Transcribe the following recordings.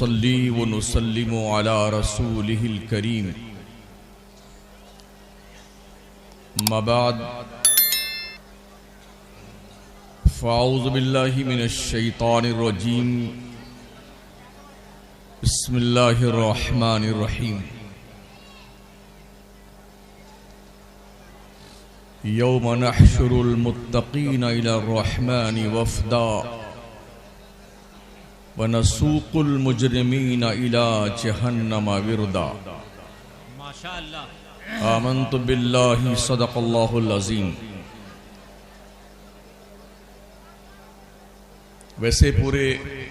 नुसल्ली व नुसल्लिमु अला रसूलिहिल करीम। मबाद फ़ाऊज़ु बिल्लाहि मिनश शैतानिर रजीम। बिस्मिल्लाहिर रहमानिर रहीम। यौम नहशुरुल मुत्तक़ीन इलर रहमानि वफ़दा व नसूकुल मुजरिमीन इला जहन्नम विरदा। माशाअल्लाह। आमन्तु बिल्लाहि सदक़ल्लाहुल अज़ीम। वैसे पूरे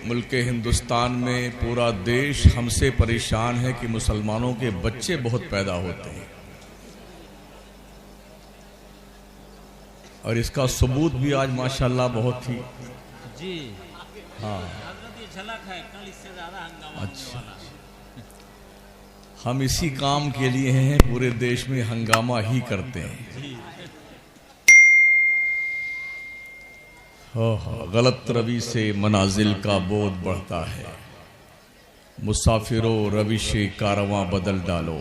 मुल्क हिंदुस्तान में पूरा देश हमसे परेशान है कि मुसलमानों के बच्चे बहुत पैदा होते हैं, और इसका सबूत भी आज माशाअल्लाह बहुत ही जी हाँ झलक है, कल इससे ज्यादा हंगामा। अच्छा, हम इसी काम के लिए हैं, पूरे देश में हंगामा ही करते हैं। गलत रवि से मनाजिल का बोध बढ़ता है, मुसाफिरों रविशे कारवां बदल डालो।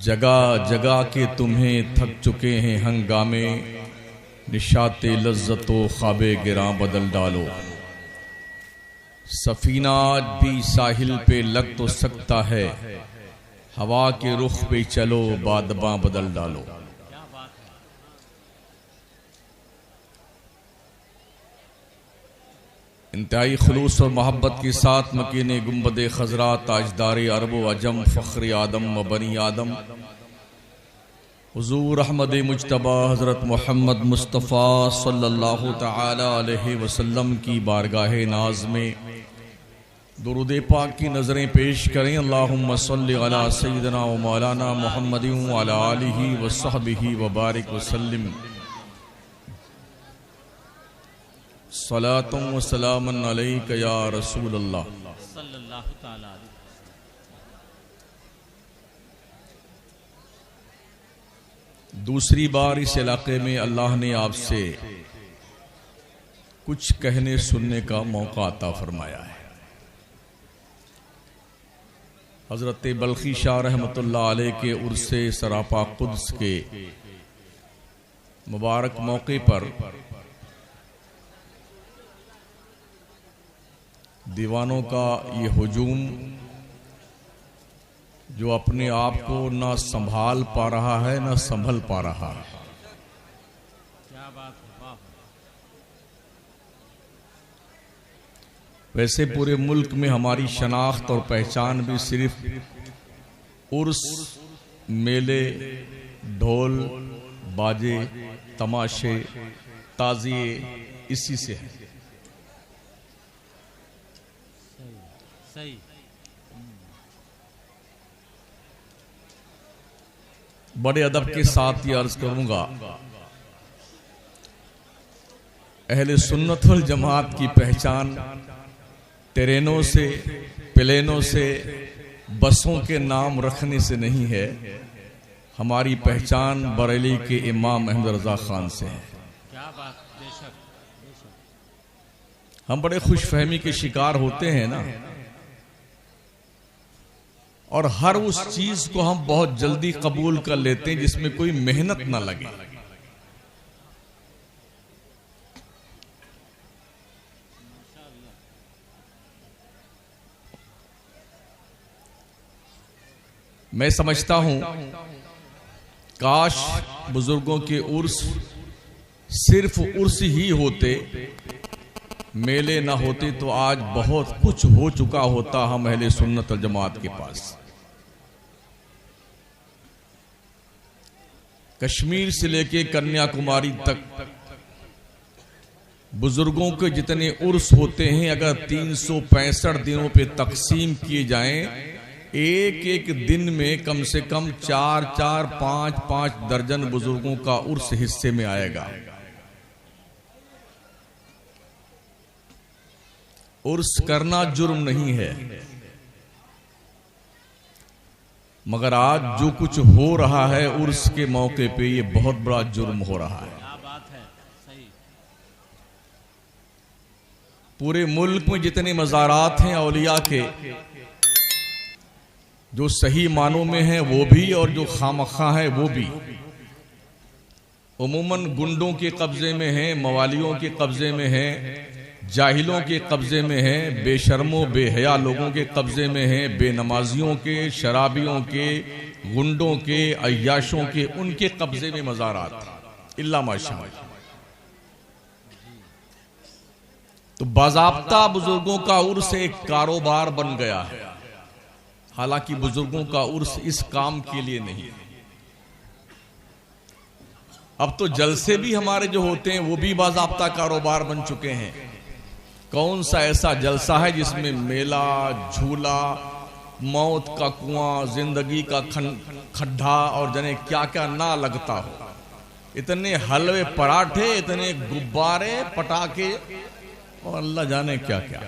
जगह जगह के तुम्हें थक चुके हैं हंगामे, निशाते लज्जतो ख्वाबे गिरां बदल डालो। सफीना आज भी साहिल पे लग तो सकता है, हवा के रुख पे चलो बादबां बदल डालो। इंतहाई खुलूस और मोहब्बत के साथ मकीने गुंबदे खजरा ताजदारे अरब व अजम फ़ख्र आदम व बनी आदम हुजूर अहमद मुज्तबा हज़रत मोहम्मद मुस्तफ़ा सल्लल्लाहु तआला अलैहि वसल्लम की बारगाह नाज में दुरूद पाक की नज़रें पेश करें। अल्लाहुम्मा सल्लि अला सय्यिदना व मौलाना मुहम्मदिन व अला आलिहि व सहबिहि व बारिक व सल्लिम। सलातुम व सलामन अलैका या रसूल अल्लाह सल्लल्लाहु तआला अलैहि। दूसरी बार इस इलाके में अल्लाह ने आपसे कुछ कहने सुनने का मौका अता फरमाया है। हजरत बल्खी शाह रहमतुल्लाह अलैह के उर्से सरापा कुद्स के मुबारक मौके पर दीवानों का ये हुजूम, जो अपने आप को ना संभाल पा रहा है ना संभल पा रहा है। क्या बात है। वैसे पूरे मुल्क में हमारी शनाख्त और पहचान भी सिर्फ उर्स, मेले, ढोल बाजे, तमाशे, ताजिए इसी से है। सही। बड़े अदब के साथ ये अर्ज करूंगा, अहले सुन्नत वल जमात की पहचान ट्रेनों से, प्लेनों से, बसों के नाम रखने से नहीं है। हमारी पहचान बरेली के इमाम अहमद रजा खान से है। क्या बात। हम बड़े खुशफहमी के शिकार होते हैं ना, और हर उस चीज को हम बहुत जल्दी कबूल कर लेते हैं जिसमें कोई मेहनत ना लगे। मैं समझता हूं काश बुजुर्गों के उर्स सिर्फ उर्स ही होते, मेले ना होते तो आज बहुत कुछ हो चुका होता हम अहले सुन्नत वल जमात के पास। कश्मीर से लेके कन्याकुमारी तक बुजुर्गों के जितने उर्स होते हैं, अगर 365 दिनों पे तकसीम किए जाएं, एक एक दिन में कम से कम 4-4, 5-5 दर्जन बुजुर्गों का उर्स हिस्से में आएगा। उर्स करना जुर्म नहीं है, मगर आज जो कुछ हो रहा है उर्स के मौके पे ये बहुत बड़ा जुर्म हो रहा है। पूरे मुल्क में जितने मज़ारात हैं औलिया के, जो सही मानों में हैं वो भी और जो खामखा है वो भी, उमूमन गुंडों के कब्जे में हैं, मवालियों के कब्जे में हैं, जाहिलों के कब्जे में हैं, बेशर्मों बेहया लोगों के कब्जे में हैं, बेनमाजियों के, शराबियों के, गुंडों के, अय्याशों के, उनके कब्जे में मज़ारात इल्ला माशाअल्लाह। तो बाज़ाब्ता बुजुर्गों का उर्स एक कारोबार बन गया है। हालांकि बुजुर्गों का उर्स इस काम के लिए नहीं है। अब तो जलसे भी हमारे जो होते हैं वो भी बाज़ाब्ता कारोबार बन चुके हैं। कौन सा ऐसा जलसा है जिसमें मेला, झूला, मौत का कुआं, जिंदगी का खड्डा और जने क्या क्या ना लगता हो। इतने हलवे पराठे, इतने गुब्बारे, पटाखे और अल्लाह जाने क्या क्या।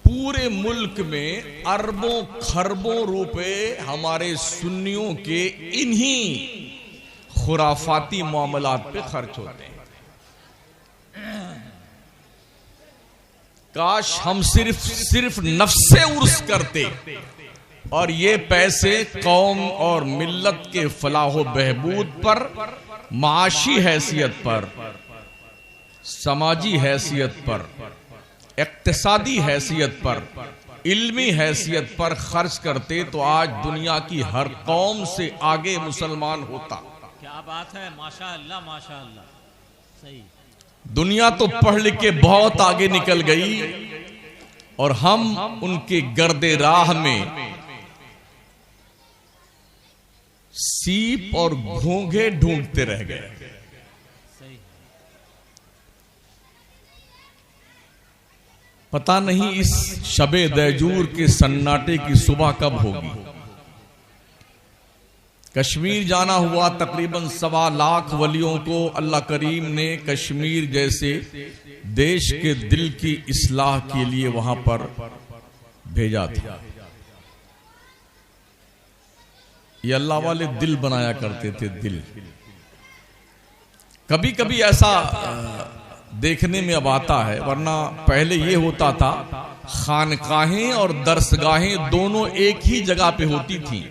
पूरे मुल्क में अरबों खरबों रुपए हमारे सुन्नियों के इन्हीं खुराफाती मामलात पे खर्च होते हैं। काश हम सिर्फ नफ्से उर्स करते और ये पैसे कौम और मिल्लत के फलाहो बहबूद पर, माशी हैसियत पर, समाजी हैसियत पर, इक्तिसादी हैसियत पर, इल्मी हैसियत पर खर्च करते तो आज दुनिया की हर कौम से आगे मुसलमान होता। क्या बात है, माशाअल्लाह माशाअल्लाह। सही। दुनिया तो पढ़ लिख के बहुत आगे निकल गई और हम उनके गर्दे राह में सीप और घोंघे ढूंढते रह गए। पता नहीं इस शबे दैजूर के सन्नाटे की सुबह कब होगी। कश्मीर जाना हुआ तकरीबन 1.25 लाख वलियों को अल्लाह करीम ने कश्मीर जैसे देश के दिल की इस्लाह के लिए वहां पर भेजा था। ये अल्लाह वाले दिल बनाया करते थे, दिल। कभी कभी ऐसा देखने में अब आता है, वरना पहले ये होता था खानकाहें और दरसगाहें दोनों एक ही जगह पे होती थी।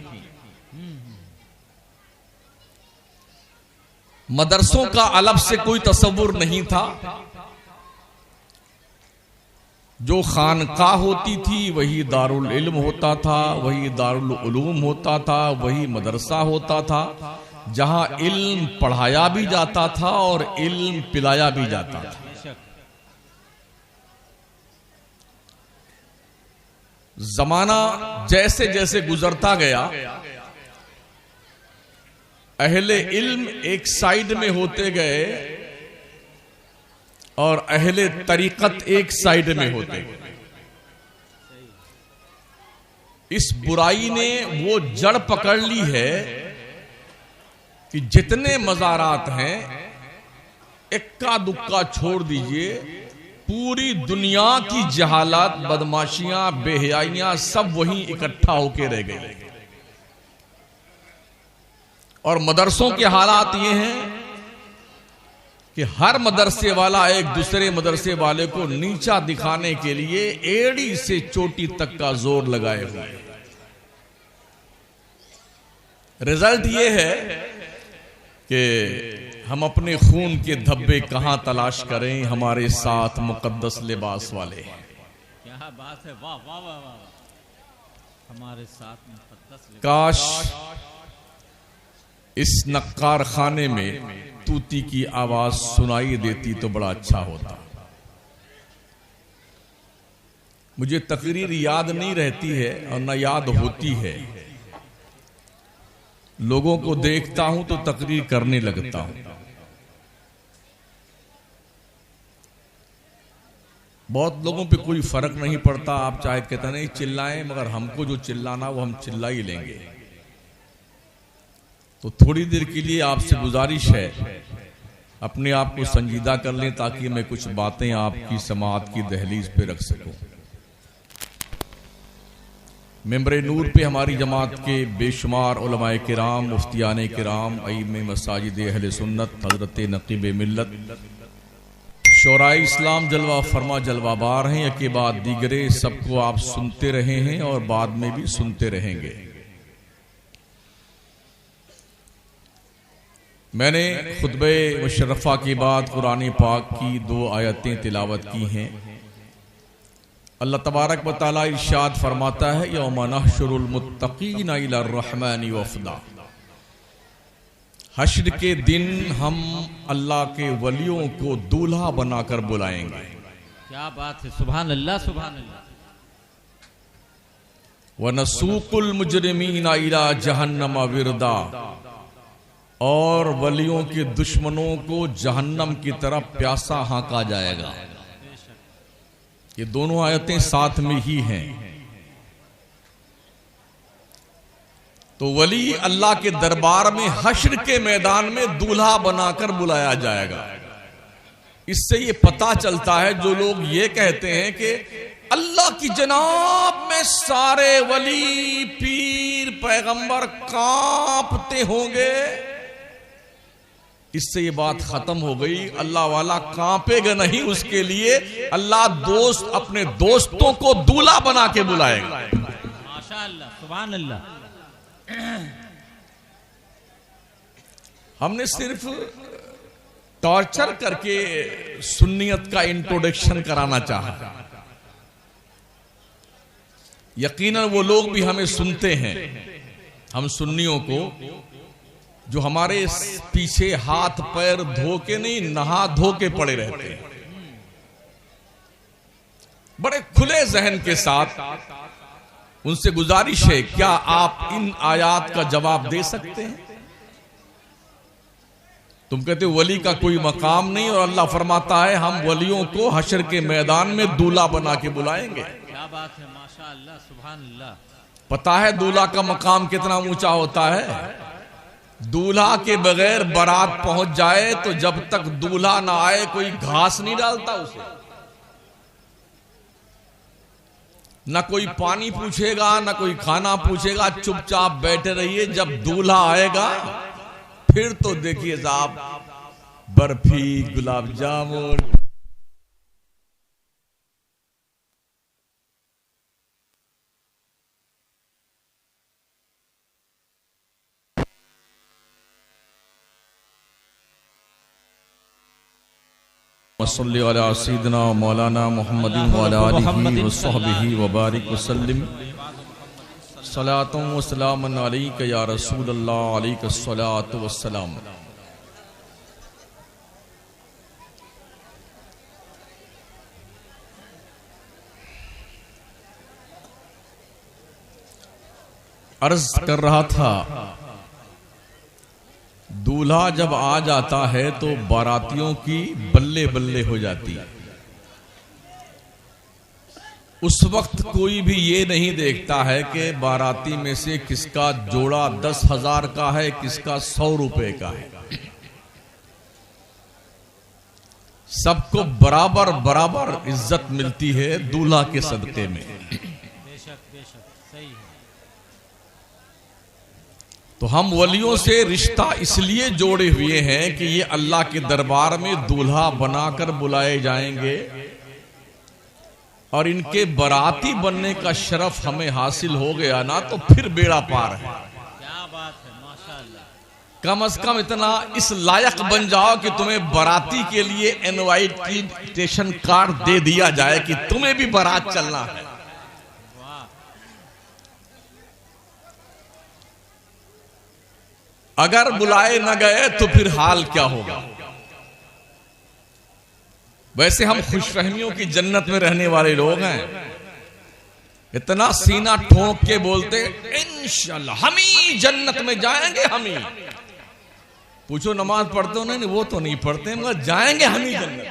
मदरसों का अलग से कोई तसव्वुर नहीं था। जो खानकाह होती थी वही दारुल इल्म होता था, वही दारुल उलूम होता था, वही मदरसा होता था, जहां इल्म पढ़ाया भी जाता था और इल्म पिलाया भी जाता था। जमाना जैसे जैसे गुजरता गया, अहले इल्म एक साइड में होते गए और अहले तरीकत एक साइड में होते गए। इस बुराई ने वो जड़ पकड़ ली है कि जितने मज़ारात हैं इक्का दुक्का छोड़ दीजिए, पूरी दुनिया की जहालत, बदमाशियां, बेहयाइयां सब वहीं इकट्ठा होके रह गई। और मदरसों के हालात ये हैं कि हर मदरसे वाला एक दूसरे मदरसे वाले को नीचा दिखाने के लिए एड़ी से चोटी तक का जोर लगाए हुए। रिजल्ट ये है कि हम अपने खून के धब्बे कहां तलाश करें, हमारे साथ मुकद्दस लिबास वाले हैं। क्या बात है, वाह वाह वाह वाह। हमारे साथ मुकद्दस लिबास। काश इस नक्कार खाने में तूती की आवाज सुनाई देती तो बड़ा अच्छा होता। मुझे तकरीर याद नहीं रहती है और न याद होती है। लोगों को देखता हूं तो तकरीर करने लगता हूं। बहुत लोगों पे कोई फर्क नहीं पड़ता, आप चाहे कहते नहीं चिल्लाएं, मगर हमको जो चिल्लाना वो हम चिल्ला ही लेंगे। तो थोड़ी देर के लिए आपसे गुजारिश है, अपने आप को संजीदा कर लें ताकि मैं कुछ बातें आपकी समाअत की दहलीज पे रख सकूं। मेंबरे नूर पे हमारी जमात के बेशुमार उलमाए किराम, मुफ्तियाने किराम, अइम्मे मसाजिद अहले सुन्नत, हजरत नकीब मिल्लत शोराए इस्लाम जलवा फरमा जलवाबार हैं, यके बाद दीगरे सबको आप सुनते रहे हैं और बाद में भी सुनते रहेंगे। मैंने खुतबे मुशर्रफा के बाद कुरान पाक की 2 आयतें तिलावत की हैं। अल्लाह तबारक व तआला इरशाद फरमाता है, यौम नहशुरुल मुत्तकीना इला रहमानि वफ़दा। हश्र के दिन हम अल्लाह के वलियों को दूल्हा बनाकर बुलाएंगे। क्या बात है, सुभान अल्लाह सुभान अल्लाह। व नसूकुल मुजरिमीना इला जहन्नम विरदा, और वलियों के दुश्मनों को जहन्नम की तरफ प्यासा हाँका जाएगा। ये दोनों आयतें साथ में ही हैं। तो वली अल्लाह के दरबार में हश्र के मैदान में दूल्हा बनाकर बुलाया जाएगा। इससे ये पता चलता है, जो लोग ये कहते हैं कि अल्लाह की जनाब में सारे वली पीर पैगंबर कांपते होंगे, इससे ये बात खत्म हो गई। अल्लाह वाला कांपेगा नहीं, उसके लिए अल्लाह दोस्त अपने दोस्तों को दूल्हा बना के बुलाएगा। माशाअल्लाह सुभान अल्लाह। हमने सिर्फ टॉर्चर करके सुन्नियत का इंट्रोडक्शन कराना चाहा। यकीनन वो लोग भी हमें सुनते हैं, हम सुन्नियों को, जो हमारे पीछे हाथ पैर धो के नहीं, नहा धो के पड़े रहते हैं। बड़े खुले जहन के साथ उनसे गुजारिश है, क्या आप इन आयात का जवाब दे सकते हैं? तुम कहते हो वली का कोई मकाम नहीं, और अल्लाह फरमाता है हम वलियों को हश्र के मैदान में दूल्हा बना के बुलाएंगे। क्या बात है, माशाअल्लाह सुभान अल्लाह। पता है दूल्हा का मकाम कितना ऊंचा होता है? दूल्हा के बगैर बारात पहुंच जाए तो जब तक दूल्हा ना आए कोई घास नहीं डालता उसे, ना कोई पानी पूछेगा, ना कोई खाना पूछेगा, चुपचाप बैठे रहिए। जब दूल्हा आएगा फिर तो देखिए साहब, बर्फी, गुलाब जामुन, वसल्ली अला सय्यिदिना मौलाना मुहम्मदिन व अला आलिहि व सहबिहि व बारिक वसल्लिम। सलातुम व सलामुन अलैका या रसूलल्लाह, अलैका सलातु व सलाम। अर्ज कर रहा था, दूल्हा जब आ जाता है तो बारातियों की बल्ले बल्ले हो जाती है। उस वक्त कोई भी ये नहीं देखता है कि बाराती में से किसका जोड़ा 10,000 का है, किसका 100 रुपए का है। सबको बराबर बराबर इज्जत मिलती है दूल्हा के सदके में। बेशक बेशक सही है। तो हम वलियों से रिश्ता इसलिए जोड़े हुए हैं कि ये अल्लाह के दरबार में दूल्हा बनाकर बुलाए जाएंगे और इनके बाराती बनने का शरफ हमें हासिल हो गया ना, तो फिर बेड़ा पार है। क्या बात है, माशाअल्लाह। कम से कम इतना इस लायक बन जाओ कि तुम्हें बाराती के लिए इनविटेशन कार्ड दे दिया जाए कि तुम्हें भी बारात चलना है। अगर बुलाए न गए तो फिर हाल क्या होगा? वैसे हम खुशफहमियों की जन्नत में रहने वाले लोग हैं, इतना सीना ठोक के बोलते इंशाल्लाह हम ही जन्नत में जाएंगे, हम ही। पूछो नमाज पढ़ते हो? नहीं, वो तो नहीं पढ़ते, मगर जाएंगे हम ही जन्नत।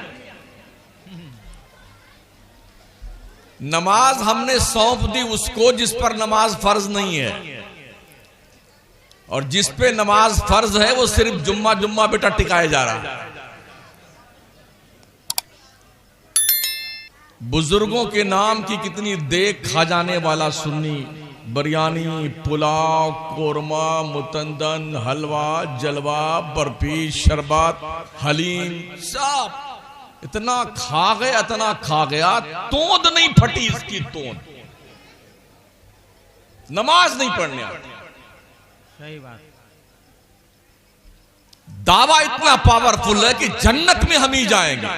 नमाज हमने सौंप दी उसको जिस पर नमाज फर्ज नहीं है, और जिस पे नमाज फर्ज है वो सिर्फ जुम्मा जुम्मा बेटा टिकाया जा रहा है। बुजुर्गों के नाम की कितनी देख खा जाने वाला सुन्नी, बिरयानी, पुलाव, कोरमा, मुतंदन, हलवा, जलवा, बर्फी, शरबत, हलीम, सब इतना खा गया तोंद नहीं फटी इसकी तोंद, नमाज नहीं पढ़ने आती। सही बात। दावा इतना पावरफुल है कि जन्नत में हम ही जाएंगे।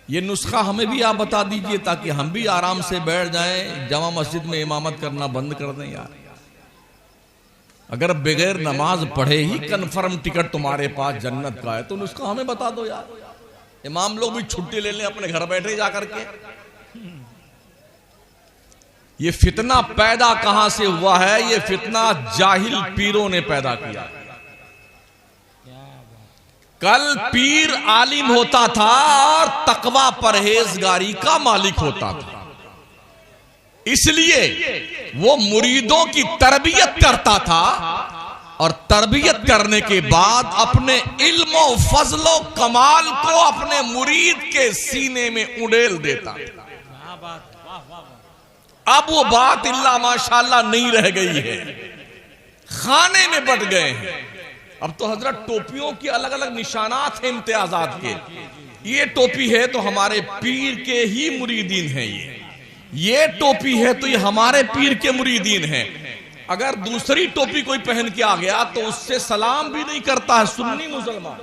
ये नुस्खा हमें भी आप बता दीजिए ताकि हम भी आराम से बैठ जाएं, जामा मस्जिद में इमामत करना बंद कर दें यार। अगर बगैर नमाज पढ़े ही कन्फर्म टिकट तुम्हारे पास जन्नत का है तो नुस्खा हमें बता दो यार। इमाम लोग भी छुट्टी ले लें अपने घर बैठे जाकर के। ये फितना पैदा कहां से हुआ है? ये फितना जाहिल पीरों ने पैदा किया। कल पीर आलिम होता था और तकवा परहेजगारी का मालिक होता था, इसलिए वो मुरीदों की तरबियत करता था और तरबियत करने के बाद अपने इल्म और फजलो कमाल को अपने मुरीद के सीने में उड़ेल देता। अब वो बात इल्ला माशाल्लाह नहीं रह गई है, खाने में बट गए हैं। अब तो हजरत टोपियों के अलग अलग निशानात हैं इम्तियाजात के। ये टोपी है तो हमारे पीर के ही मुरीदीन हैं, ये टोपी है तो ये हमारे पीर के मुरीदीन हैं। अगर दूसरी टोपी कोई पहन के आ गया तो उससे सलाम भी नहीं करता है सुन्नी मुसलमान।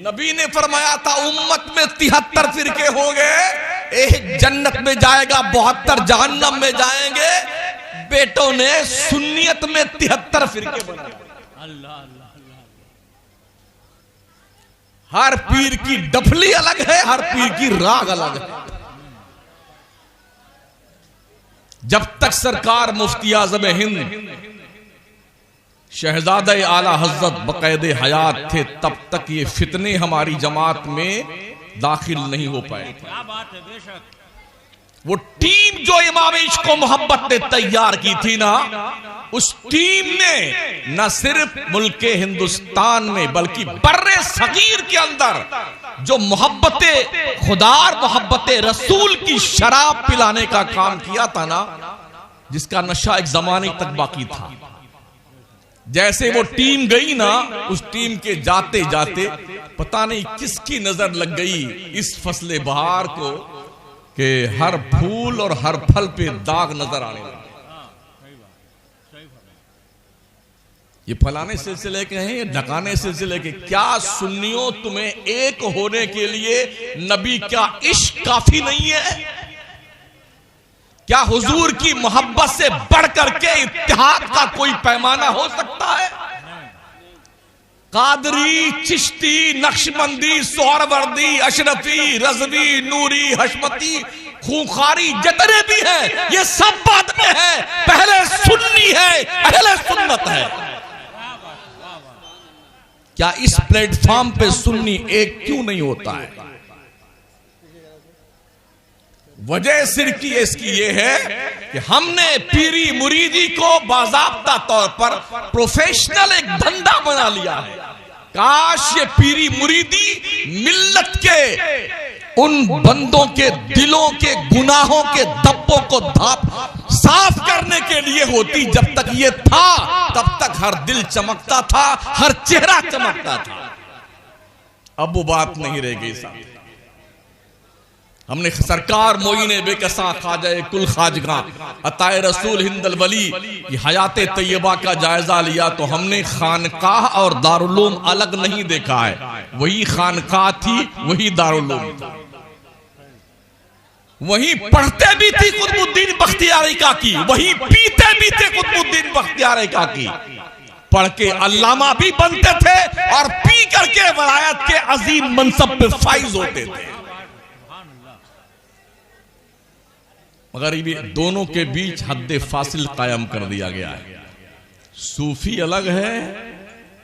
नबी ने फरमाया था उम्मत में 73 फिरके होंगे, एक जन्नत में जाएगा 72 जहन्नम में जाएंगे। बेटों ने सुन्नियत में 73 फिरके बनाए। अल्लाह। हर पीर की डफली अलग है, हर पीर की राग अलग है। जब तक सरकार मुफ्ती आज़म हिंद शहजादे आला हजरत बक़ैदे हयात थे तब तक ये फितने हमारी जमात में दाखिल नहीं हो पाए। क्या बात है, बेशक। वो टीम जो इमाम इश्क को मोहब्बत ने तैयार की थी ना, उस टीम ने न सिर्फ मुल्क हिंदुस्तान में बल्कि बर्रे सगीर के अंदर जो मोहब्बते खुदा और मोहब्बते रसूल की शराब पिलाने का काम किया था ना, जिसका नशा एक जमाने तक बाकी था। जैसे वो टीम गई ना, उस टीम के जाते जाते पता नहीं किसकी नजर लग गई इस फसले बहार को कि हर फूल और हर फल पे दाग नजर आने लगा। ये फलाने सिलसिले के हैं, ये ढकाने सिलसिले के। क्या सुन्नियों तुम्हें एक होने के लिए नबी का इश्क काफी नहीं है? क्या हुजूर की मोहब्बत से बढ़कर के इत्तेहाद का कोई पैमाना हो सकता है? कादरी, चिश्ती, नक्शबंदी, सोहरवर्दी, अशरफी, रज़वी, नूरी, हशमती, खूंखारी जितने भी हैं ये सब बाद में है। पहले सुन्नी है, अहले सुन्नत है। क्या इस प्लेटफॉर्म पे सुन्नी एक क्यों नहीं होता है? वजह सिर्फ की इसकी ये है कि हमने पीरी मुरीदी को बाज़ाब्ता तौर पर प्रोफेशनल एक धंधा बना लिया है। काश ये पीरी मुरीदी मिल्लत के उन बंदों के दिलों के गुनाहों के धब्बों को साफ करने के लिए होती। जब तक ये था तब तक हर दिल चमकता था, हर चेहरा चमकता था। अब वो बात नहीं रह गई साहब। हमने सरकार मोइने बेकसा ख्वाजा कुल खाजगा अताए रसूल हिंदल वली की हयात तैयबा का जायजा लिया तो हमने खानकाह और दारुल उलूम अलग नहीं देखा है। वही खानकाह थी, वही दारुल उलूम था। वही पढ़ते भी थी कुतुबुद्दीन बख्तियारी काकी, वही पीते भी थे कुतुबुद्दीन बख्तियारी काकी। पढ़ के अल्लामा भी बनते थे और पी करके वलायत के अजीम मनसब पे फाइज होते थे। मगर ये दोनों के बीच हद फासिल कायम कर दिया गया है। सूफी अलग है,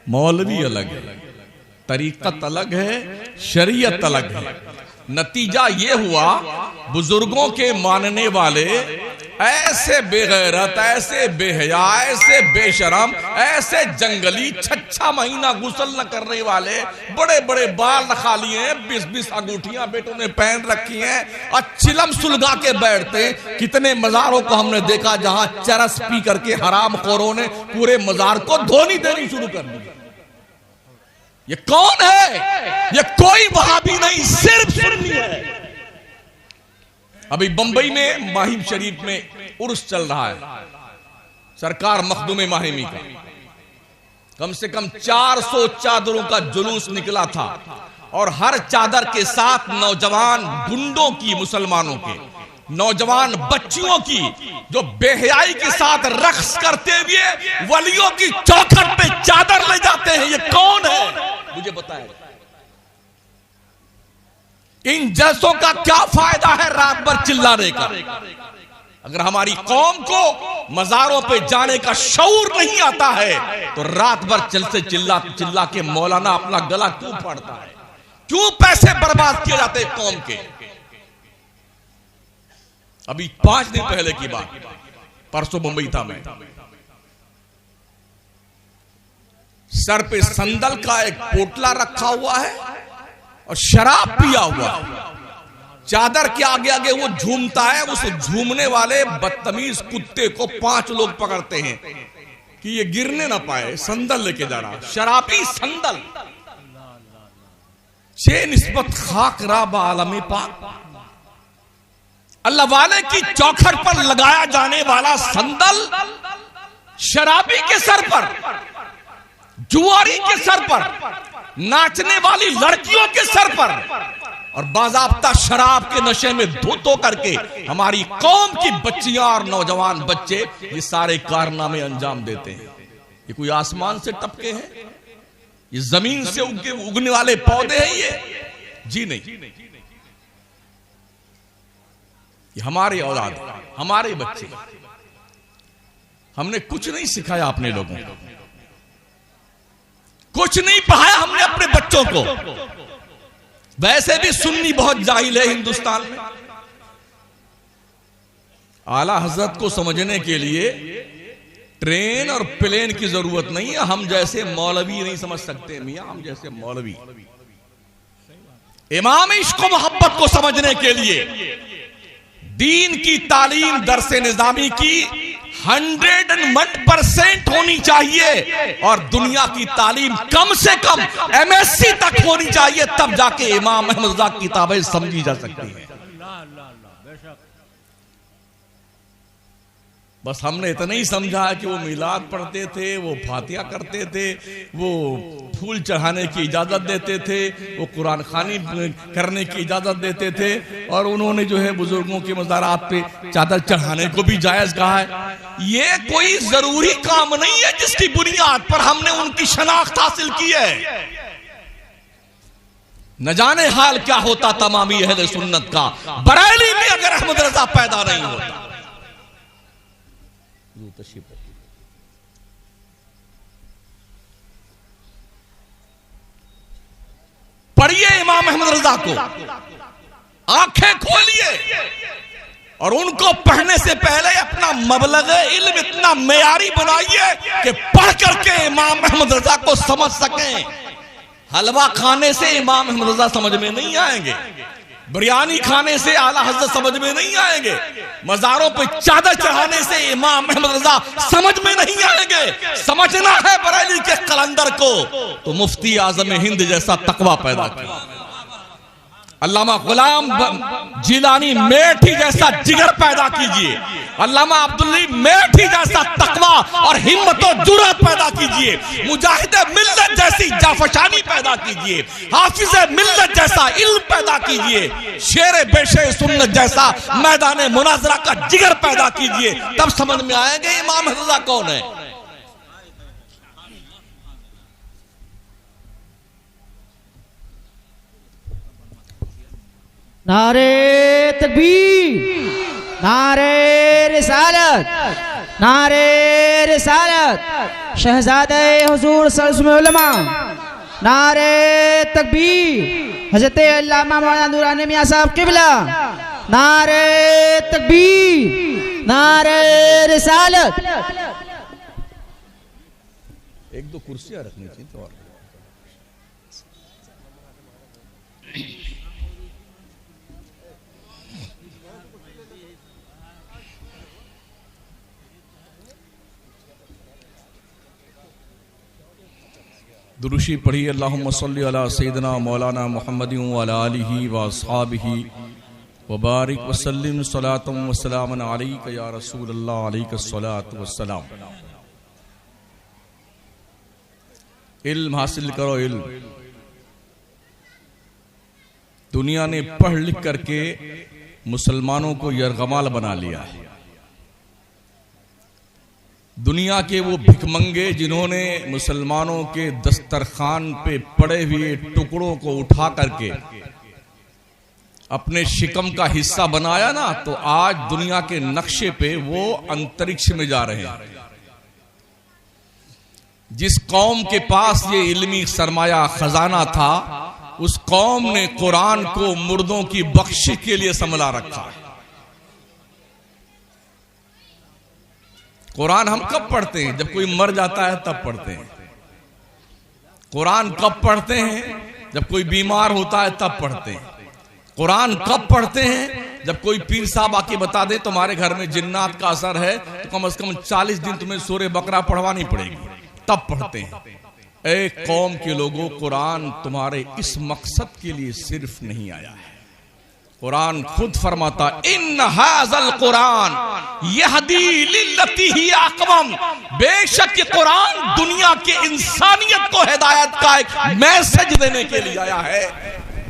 मौलवी अलग है, तरीकत अलग है, शरीयत अलग है। नतीजा ये हुआ बुजुर्गों के मानने वाले ऐसे बेगैरत, ऐसे बेहया, ऐसे बेशरम, ऐसे जंगली, 6 महीना गुसल न करने वाले, बड़े बड़े बाल रखा लिए हैं, 20-20 अंगूठियां बेटों ने पहन रखी हैं और चिलम सुलगा के बैठते। कितने मजारों को हमने देखा जहां चरस पी करके हराम खोरों ने पूरे मजार को धोनी देनी शुरू कर दी। ये कौन है? ये कोई वहाबी नहीं, सिर्फ सुन्नी है। अभी बंबई में माहिम शरीफ में उर्स चल रहा है, सरकार मखदूम माहिमी का। कम से कम 400 चादरों का जुलूस निकला था और हर चादर के साथ नौजवान गुंडों की, मुसलमानों के नौजवान बच्चियों की, जो बेहयाई के साथ रक्स करते हुए वलियों की चौखट पे चादर ले जाते हैं। ये कौन है मुझे बताएं। इन जलसों का क्या फायदा है रात भर चिल्लाने का? अगर हमारी कौम को मजारों पे जाने का शऊर नहीं आता है तो रात भर चलते चिल्ला चिल्ला के मौलाना अपना गला क्यों फाड़ता है? क्यों पैसे बर्बाद किए जाते हैं कौम के? अभी 5 दिन पहले की बात, परसों मुंबई था मैं, सर पे संदल का एक पोटला रखा हुआ है और शराब पिया हुआ, चादर के आगे आगे वो झूमता है। उस झूमने वाले बदतमीज कुत्ते को 5 लोग पकड़ते हैं कि ये गिरने ना पाए, संदल लेके जा रहा, शराबी संदल। छे निस्बत खाक राब आलमी पाक, अल्लाह वाले की चौखट पर लगाया जाने वाला संदल शराबी के सर पर, जुआरी के सर पर, नाचने वाली लड़कियों के सर पर, और बाज़ाब्ता शराब के नशे में धुत होकर के हमारी कौम की बच्चियां और नौजवान बच्चे ये सारे कारनामे अंजाम देते हैं। ये कोई आसमान से टपके हैं? ये जमीन से उगने वाले पौधे हैं ये? जी नहीं, ये हमारे औलाद, हमारे बच्चे। हमने कुछ नहीं सिखाया अपने लोगों को, कुछ नहीं पढ़ाया हमने अपने बच्चों को। वैसे भी सुन्नी बहुत जाहिल है हिंदुस्तान में। आला हजरत को समझने के लिए ट्रेन और प्लेन की जरूरत नहीं है। हम जैसे मौलवी नहीं समझ सकते मियां, हम जैसे मौलवी। इमाम इश्क मोहब्बत को समझने के लिए दीन की तालीम, दरसे निजामी की 101% होनी चाहिए और दुनिया की तालीम कम से कम MSc तक होनी चाहिए, तब जाके इमाम अहमद रज़ा की किताबें समझी जा सकती हैं। बस हमने इतना ही समझा कि वो मिलाद पढ़ते थे, वो फातिहा करते थे, वो फूल चढ़ाने की इजाजत देते थे, वो कुरान खानी करने की इजाजत देते थे, और उन्होंने जो है बुजुर्गों के मज़ारात पे चादर चढ़ाने को भी जायज कहा है। ये कोई जरूरी काम नहीं है जिसकी बुनियाद पर हमने उनकी शनाख्त हासिल की है। न जाने हाल क्या होता तमामी अहले सुन्नत का बरेली में अगर अहमद रजा पैदा नहीं होता। पढ़िए इमाम अहमद रजा को, आंखें खोलिए और उनको पढ़ने से पहले अपना मबलग इल्म इतना मेयारी बनाइए कि पढ़ करके इमाम अहमद रजा को समझ सकें। हलवा खाने से इमाम अहमद रजा समझ में नहीं आएंगे, बिरयानी खाने से आला हज़रत समझ में नहीं आएंगे, मज़ारों पे चादर चढ़ाने से इमाम अहमद रजा समझ में नहीं आएंगे। समझना है बरेली के कलंदर को तो मुफ्ती आज़म हिंद जैसा तकवा पैदा किया, अल्लामा गुलाम जिलानी मेठी जैसा जिगर पैदा कीजिए, अल्लामा अब्दुल्ली मेठी जैसा तकवा और हिम्मत और जुर्रत पैदा कीजिए, मुजाहिद मिल्लत जैसी जाफशानी पैदा कीजिए, हाफिज मिल्लत जैसा इल्म पैदा कीजिए, शेर बेशे सुन्नत जैसा मैदान मुनाजरा का जिगर पैदा कीजिए। तब समझ में आएंगे इमाम रज़ा कौन है। नारे तकबीर, नारे रिसालत, नारे रिसालत, शहजादे हुजूर सल्लल्लाहु अलैहि वसल्लम, नारे तकबीर, हज़रत अल्लामा मौलाना नूरानी मियां साहब किबला, नारे तकबीर, नारे रिसालत। एक दो कुर्सियां रखनी चाहिए तो। दुरूशी पढ़िए। अल्लाहुम्मा सल्ली अला सय्यिदिना मौलाना मुहम्मदिन व अला आलिहि व अस्हाबिहि व बारिक व सल्लिम सलातम व सलामन अलैका या रसूल अल्लाह अलैका सलातु व सलाम। इल्म हासिल करो, इल्म। दुनिया ने पढ़ लिख करके मुसलमानों को यरगमाल बना लिया है। दुनिया के वो भिखमंगे जिन्होंने मुसलमानों के दस्तरखान पे पड़े हुए टुकड़ों को उठा करके अपने शिकम का हिस्सा बनाया ना, तो आज दुनिया के नक्शे पे वो अंतरिक्ष में जा रहे हैं। जिस कौम के पास ये इल्मी सरमाया खजाना था, उस कौम ने कुरान को मुर्दों की बख्शिश के लिए संभला रखा है। कुरान हम कब पढ़ते हैं? जब कोई मर जाता है तब पढ़ते हैं। कुरान कब पढ़ते हैं? जब कोई बीमार होता है तब पढ़ते हैं। कुरान कब पढ़ते हैं? जब कोई पीर साहब आके बता दे तुम्हारे घर में जिन्नात का असर है, तो कम से कम 40 दिन तुम्हें सूरह बकरा पढ़वानी पड़ेगी, तब पढ़ते हैं। एक कौम के लोगों, कुरान तुम्हारे इस मकसद के लिए सिर्फ नहीं आया है। कुरान खुद फरमाता, इन हाज़ल कुरान यहदी लिल्लती ही अक़वम, बेशक ये कुरान दुनिया के इंसानियत को हिदायत का एक मैसेज देने के लिए आया है,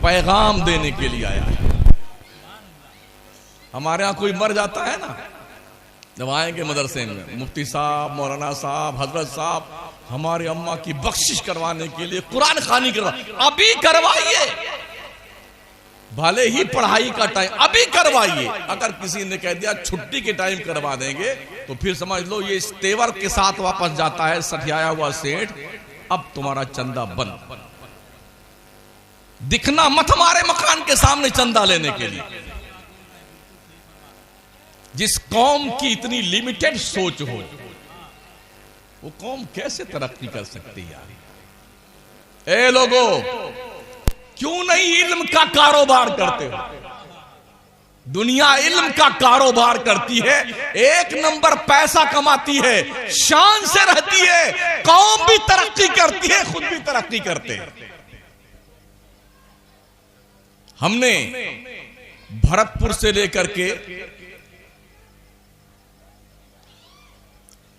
पैगाम देने के लिए आया है। हमारे यहां कोई मर जाता है ना, जब आएंगे मदरसे में मुफ्ती साहब, मौलाना साहब, हजरत साहब, हमारे अम्मा की बख्शिश करवाने के लिए कुरान खानी करवा, अभी करवाइए। भले ही पढ़ाई का टाइम अभी करवाइए। अगर किसी ने कह दिया छुट्टी के टाइम करवा देंगे, तो फिर समझ लो ये इस तेवर के साथ वापस जाता है सठियाया हुआ सेठ, अब तुम्हारा चंदा बंद। दिखना मत हमारे मकान के सामने चंदा लेने के लिए। जिस कौम की इतनी लिमिटेड सोच हो, वो कौम कैसे तरक्की कर सकती है? ए लोगों, क्यों नहीं इल्म का कारोबार करते हो? दुनिया इल्म का कारोबार करती है, एक नंबर पैसा कमाती है, शान से रहती है, कौम भी तरक्की करती है, खुद भी तरक्की करते हैं। हमने भरतपुर से लेकर के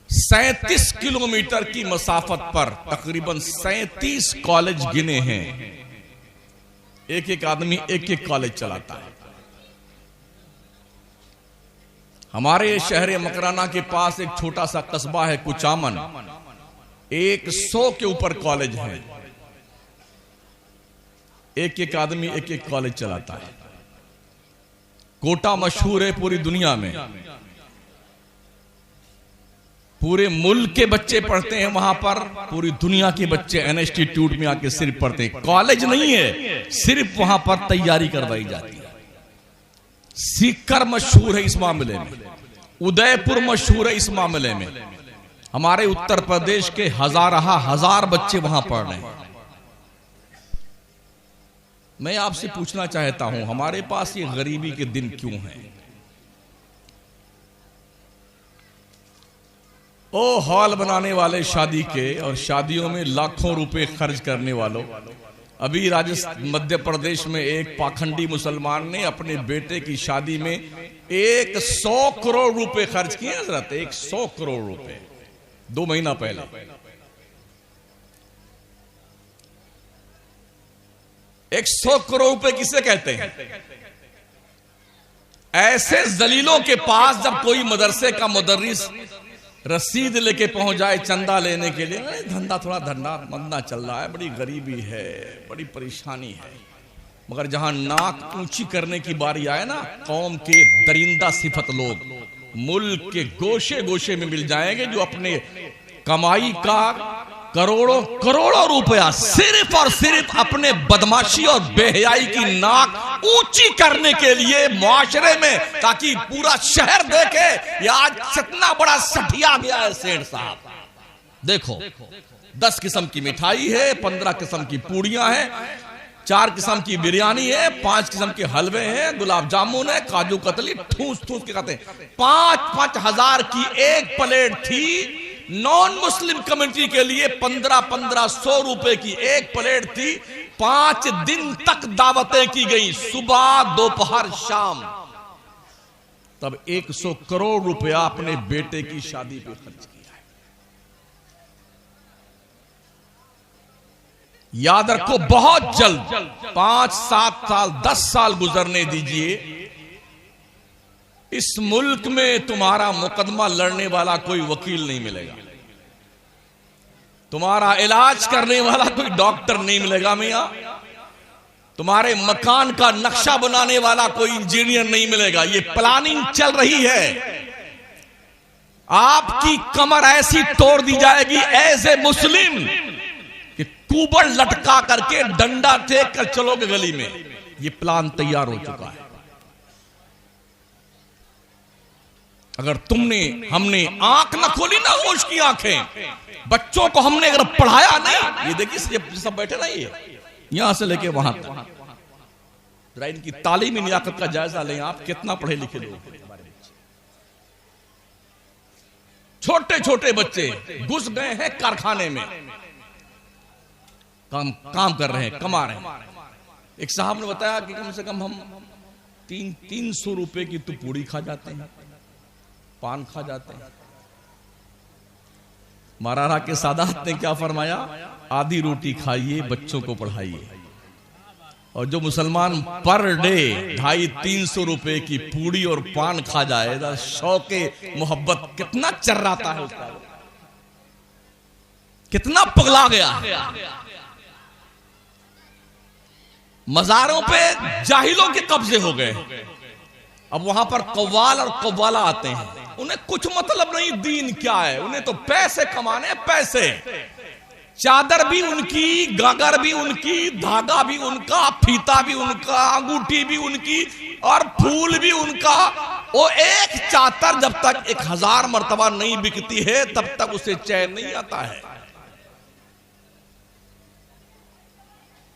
37 किलोमीटर की मसाफत पर तकरीबन 37 कॉलेज गिने हैं। एक एक आदमी एक एक कॉलेज चलाता है। हमारे शहर मकराना के पास एक छोटा सा कस्बा है कुचामन, 100 के ऊपर कॉलेज हैं। एक एक आदमी एक एक कॉलेज चलाता है। कोटा मशहूर है पूरी दुनिया में, पूरे मुल्क के बच्चे पढ़ते हैं वहां पर, पूरी दुनिया के बच्चे इंस्टीट्यूट में आके सिर्फ पढ़ते हैं। कॉलेज नहीं है, सिर्फ वहां पर तैयारी करवाई जाती है। सीकर मशहूर है इस मामले में, उदयपुर मशहूर है इस मामले में। हमारे उत्तर प्रदेश के हजार बच्चे वहां पढ़ रहे हैं। मैं आपसे पूछना चाहता हूं, हमारे पास ये गरीबी के दिन क्यों हैं? ओ हॉल बनाने वाले शादी के, और शादियों में लाखों रुपए खर्च करने वालों, अभी राजस्थान मध्य प्रदेश में एक पाखंडी मुसलमान ने अपने बेटे की शादी में 100 करोड़ रुपए खर्च किए। हजरत 100 करोड़ रुपए 2 महीना पहले। 100 करोड़ रुपए किसे कहते हैं? ऐसे जलीलों के पास जब कोई मदरसे का मुदर्रिस रसीद लेके पहुंच जाए चंदा लेने के लिए, धंधा थोड़ा मंदा चल रहा है, बड़ी गरीबी है, बड़ी परेशानी है, मगर जहां नाक ऊंची करने की बारी आए ना, कौम के दरिंदा सिफत लोग मुल्क के गोशे गोशे में मिल जाएंगे, जो अपने कमाई का करोड़ों रुपया सिर्फ और सिर्फ अपने बदमाशी और बेहयाई की नाक ऊंची करने के लिए मुआशरे में, ताकि पूरा शहर देखे ये आज कितना बड़ा सठिया गया है सेठ साहब। देखो 10 किस्म की मिठाई है, 15 किस्म की पूड़ियां हैं, 4 किस्म की बिरयानी है, 5 किस्म के हलवे हैं, गुलाब जामुन है, काजू कतली ठूस ठूस के खाते हैं। 5-5 हजार की एक प्लेट थी, नॉन मुस्लिम कम्युनिटी के लिए 1500 रुपए की एक प्लेट थी। 5 दिन तक दावतें की गई, सुबह दोपहर शाम। तब 100 करोड़ रुपया अपने बेटे की शादी पे खर्च किया है। याद रखो, बहुत जल्द 5, 7 साल, 10 साल गुजरने दीजिए, इस मुल्क में तुम्हारा मुकदमा लड़ने वाला कोई वकील नहीं मिलेगा, तुम्हारा इलाज करने वाला कोई डॉक्टर नहीं मिलेगा मियां, तुम्हारे मकान का नक्शा बनाने वाला कोई इंजीनियर नहीं मिलेगा। ये प्लानिंग चल रही है। आपकी कमर ऐसी तोड़ दी जाएगी एज ए मुस्लिम कि कुबड़ लटका करके डंडा टेक कर चलोगे गली में। ये प्लान तैयार हो चुका है। अगर हमने आंख न खोली ना, होश की आंखें, बच्चों को हमने अगर पढ़ाया नहीं, ये देखिए सब बैठे ना, ये यहां से लेके वहां तक, जरा इनकी तालीमी नियाकत का जायजा लें। आप कितना पढ़े लिखे लोग, छोटे छोटे बच्चे घुस गए हैं कारखाने में, काम कर रहे हैं, कमा रहे हैं। एक साहब ने बताया कि कम से कम हम 300 रुपए की तो पूड़ी खा जाते हैं, पान खा जाते हैं। मौलाना के सादात ने क्या फरमाया? आधी रोटी खाइए, बच्चों को पढ़ाइए। और जो मुसलमान पर डे 250-300 रुपए की पूड़ी और पान खा जाए, शौके मोहब्बत कितना चर्राता है उसका, कितना पगला गया है। मजारों पे जाहिलों के कब्जे हो गए। अब वहां पर कव्वाल और कव्वाला आते हैं, उन्हें कुछ मतलब नहीं दीन क्या है, उन्हें तो पैसे कमाने, पैसे। चादर भी उनकी, गागर भी उनकी, धागा भी उनका, फीता भी उनका, अंगूठी भी उनकी और फूल भी उनका। वो एक चादर जब तक 1000 मर्तबा नहीं बिकती है तब तक उसे चैन नहीं आता है।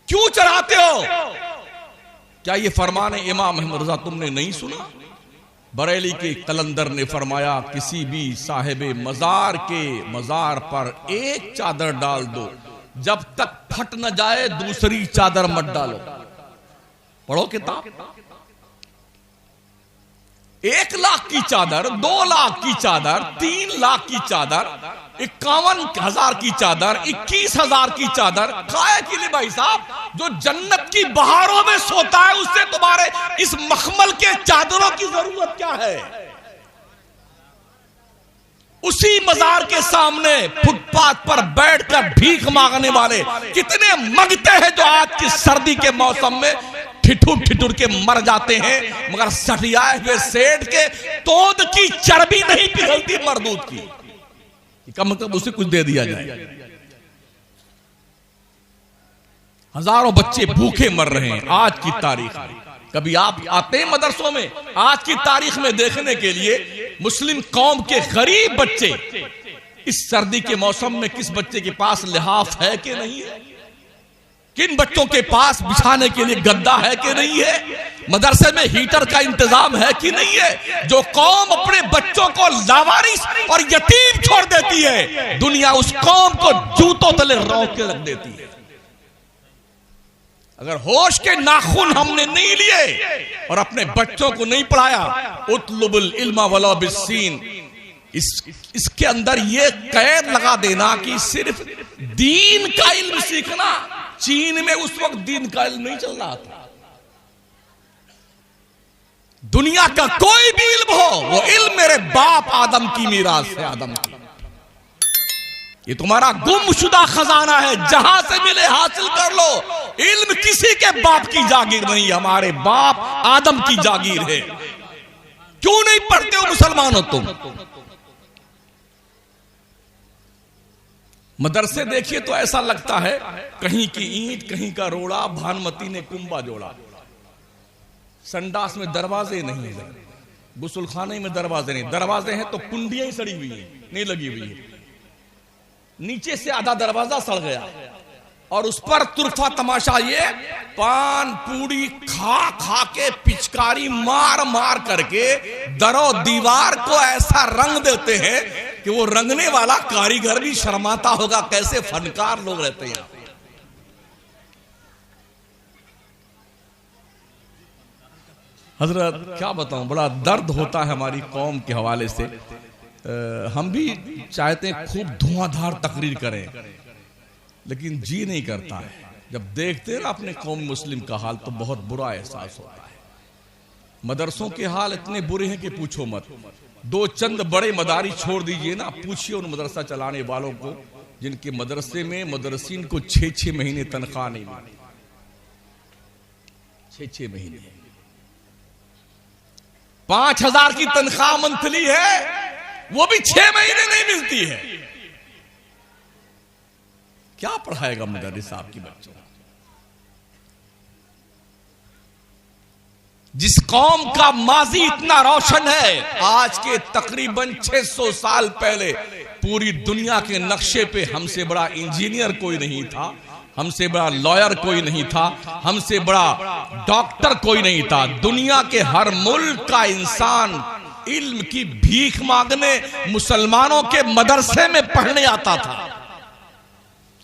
क्यों चढ़ाते हो? क्या ये फरमान इमाम अहमद रजा तुमने नहीं सुना? बरेली के कलंदर ने फरमाया, किसी भी साहिब मजार के मजार पर एक चादर डाल दो, जब तक फट न जाए दूसरी चादर मत डालो। पढ़ो किताब। 1 लाख की चादर, 2 लाख की चादर, 3 लाख की चादर, 51,000 की चादर, 21,000 की चादर, काहे के लिए भाई साहब? जो जन्नत की बहारों में सोता है उससे तुम्हारे इस मखमल के चादरों की जरूरत क्या है? उसी मजार के सामने फुटपाथ पर बैठकर भीख मांगने वाले कितने मंगते हैं जो आज की सर्दी के मौसम में ठिठुर ठिठुर के मर जाते हैं, मगर सटियाए हुए सेठ के तोद की चर्बी नहीं पिघलती मरदूद की। कम मतलब उसे कुछ दे दिया जाए। हजारों बच्चे भूखे मर रहे हैं आज की तारीख में। कभी आप आते हैं मदरसों में आज की तारीख में देखने के लिए मुस्लिम कौम के गरीब बच्चे इस सर्दी के मौसम में किस बच्चे के पास लिहाफ है कि नहीं है, किन बच्चों के पास बिछाने के लिए गद्दा है कि नहीं है, मदरसे में हीटर का इंतजाम है कि नहीं है। जो कौम अपने बच्चों को लावारिस और यतीम छोड़ देती है, दुनिया उस कौम को जूतों तले रोक के रख देती है। अगर होश के नाखून हमने नहीं लिए और अपने बच्चों को नहीं पढ़ाया, उतलुबुल इल्मा वला बिस्सीन, इसके अंदर ये कैद लगा देना कि सिर्फ दीन का इल्म सीखना। चीन में उस वक्त दीन का इल्म नहीं चल रहा था। दुनिया का कोई भी इल्म हो, वो इल्म मेरे बाप आदम की मीरास है, आदम की। ये तुम्हारा गुमशुदा खजाना है, जहां से मिले हासिल कर लो। इल्म किसी के बाप की जागीर नहीं, हमारे बाप आदम की जागीर है। क्यों नहीं पढ़ते हो मुसलमान हो तुम? मदरसे देखिए तो ऐसा लगता है कहीं की ईंट कहीं का रोड़ा, भानुमती ने कुंबा जोड़ा। संडास में दरवाजे नहीं है, गुसलखाने में दरवाजे नहीं, दरवाजे हैं तो कुंडियां ही सड़ी हुई हैं, नहीं लगी हुई है। नीचे से आधा दरवाजा सड़ गया और उस पर तुरफा तमाशा ये पान पूड़ी खा खा के पिचकारी मार मार करके दरो दीवार को ऐसा रंग देते हैं कि कि वो रंगने वाला कारीगर भी शर्माता होगा, कैसे फनकार लोग रहते हैं। हजरत क्या बताऊं, बड़ा दर्द होता है हमारी कौम के हवाले से। हम भी चाहते हैं खूब धुआंधार तकरीर करें, लेकिन जी नहीं करता है। जब देखते हैं ना अपने कौम मुस्लिम का हाल तो बहुत बुरा एहसास होता है। मदरसों के हाल इतने बुरे हैं कि पूछो मत। दो चंद बड़े मदारी छोड़ दीजिए ना, पूछिए उन मदरसा चलाने वालों को जिनके मदरसे में मदरसीन को 6-6 महीने तनख्वाह नहीं मिली। 6-6 महीने 5,000 की तनख्वाह मंथली है, वो भी 6 महीने नहीं मिलती है। क्या पढ़ाएगा मुदर्रिस आपकी बच्चों? जिस कौम का माजी इतना रोशन है, आज के तकरीबन 600 साल पहले पूरी दुनिया के नक्शे पे हमसे बड़ा इंजीनियर कोई नहीं था, हमसे बड़ा लॉयर कोई नहीं था, हमसे बड़ा डॉक्टर कोई नहीं था। दुनिया के हर मुल्क का इंसान इल्म की भीख मांगने मुसलमानों के मदरसे में पढ़ने आता था।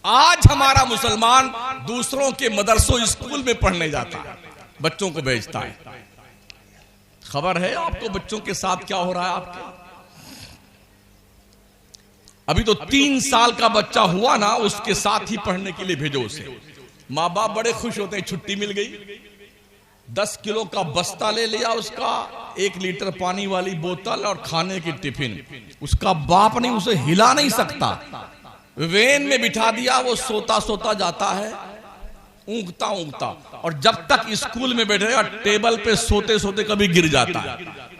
आज हमारा मुसलमान दूसरों के मदरसों स्कूल में पढ़ने जाता है, बच्चों को भेजता है। खबर है आपको बच्चों के साथ क्या हो रहा है आपके? अभी तो 3 साल का बच्चा हुआ ना, उसके साथ ही पढ़ने के लिए भेजो उसे। माँ बाप बड़े खुश होते हैं, छुट्टी मिल गई। 10 किलो का बस्ता ले लिया उसका, 1 लीटर पानी वाली बोतल और खाने की टिफिन। उसका बाप नहीं उसे हिला नहीं सकता, वेन में बिठा दिया, वो सोता सोता जाता है, ऊँगता ऊँगता। और जब तक स्कूल में बैठेगा टेबल पे सोते सोते कभी गिर जाता है।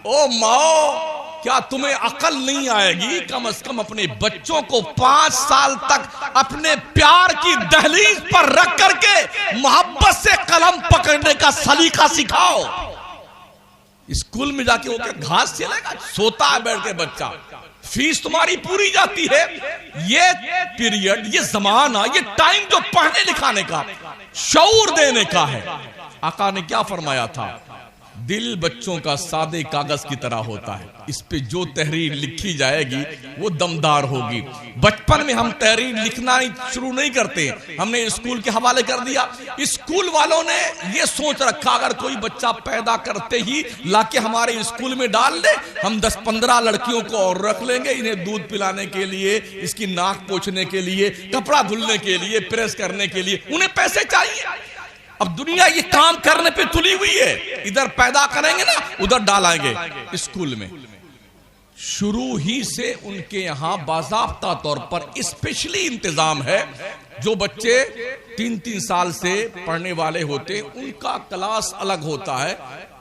ओ माओ, क्या तुम्हें अकल नहीं आएगी? कम से कम अपने बच्चों को 5 साल तक अपने प्यार की दहलीज पर रख करके मोहब्बत से कलम पकड़ने का सलीका सिखाओ। स्कूल में जाके वो क्या घास चलेगा? सोता है बैठ के बच्चा। फीस तुम्हारी पूरी जाती है। ये पीरियड, ये जमाना, ये टाइम जो पढ़ने लिखाने का, शऊर देने का है। आका ने क्या फरमाया था? दिल बच्चों का सादे कागज की तरह होता है, इस पे जो तहरीर लिखी जाएगी वो दमदार होगी। बचपन में हम तहरीर लिखना शुरू नहीं करते, हमने स्कूल के हवाले कर दिया। स्कूल वालों ने ये सोच रखा अगर कोई बच्चा पैदा करते ही लाके हमारे स्कूल में डाल ले, हम 10-15 लड़कियों को और रख लेंगे, इन्हें दूध पिलाने के लिए, इसकी नाक पोंछने के लिए, कपड़ा धुलने के लिए, प्रेस करने के लिए। उन्हें पैसे चाहिए। अब दुनिया ये काम करने पे तुली हुई है, इधर पैदा करेंगे ना उधर डालेंगे स्कूल में। शुरू ही से उनके यहां बाज़ाब्ता तौर पर स्पेशली इंतजाम है। जो बच्चे 3-3 साल से पढ़ने वाले होते, उनका क्लास अलग होता है,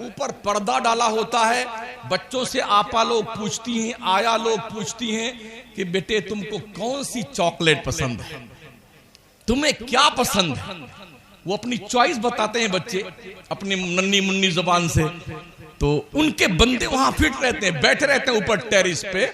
ऊपर पर्दा डाला होता है। बच्चों से आपा लोग पूछती हैं, आया लोग पूछती हैं कि बेटे तुमको कौन सी चॉकलेट पसंद है, तुम्हें क्या पसंद है? वो अपनी चॉइस बताते हैं बच्चे अपनी नन्ही मुन्नी जुबान से। तो उनके बंदे वहां फिट रहते हैं, बैठे रहते हैं ऊपर टेरिस पे,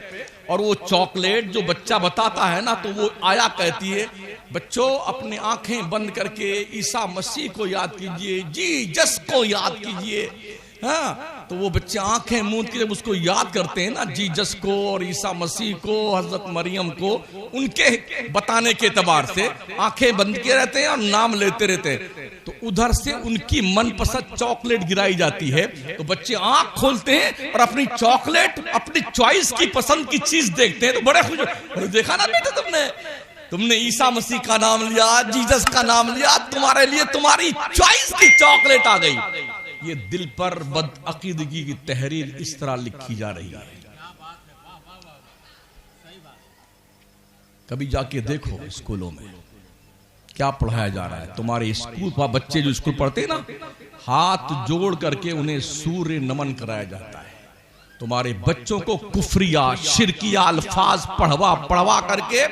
और वो चॉकलेट जो बच्चा बताता है ना, तो वो आया कहती है, बच्चों अपने आंखें बंद करके ईसा मसीह को याद कीजिए, जीसस को याद कीजिए। हाँ, तो वो बच्चे आंखें मूंद के जब उसको याद करते हैं ना, जीसस को और ईसा मसीह को, हजरत मरियम को, उनके बताने के एतबार से आंखें बंद किए रहते हैं और नाम लेते रहते हैं। तो उधर से उनकी मनपसंद चॉकलेट गिराई जाती है, तो बच्चे आंख खोलते हैं और अपनी चॉकलेट, अपनी चॉइस की पसंद की चीज देखते हैं, तो बड़े खुश। देखा ना बेटा, तुमने ईसा मसीह का नाम लिया, जीसस का नाम लिया, तुम्हारे लिए तुम्हारी चॉइस की चॉकलेट आ गई। ये दिल पर बदअकीदगी की तहरीर इस तरह लिखी जा रही है। कभी जाके देखो स्कूलों में क्या पढ़ाया जा रहा है। तुम्हारे स्कूल पर बच्चे जो स्कूल पढ़ते हैं ना, हाथ जोड़ करके उन्हें सूर्य नमन कराया जाता है। तुम्हारे बच्चों को कुफरिया, शिरकिया अल्फाज पढ़वा करके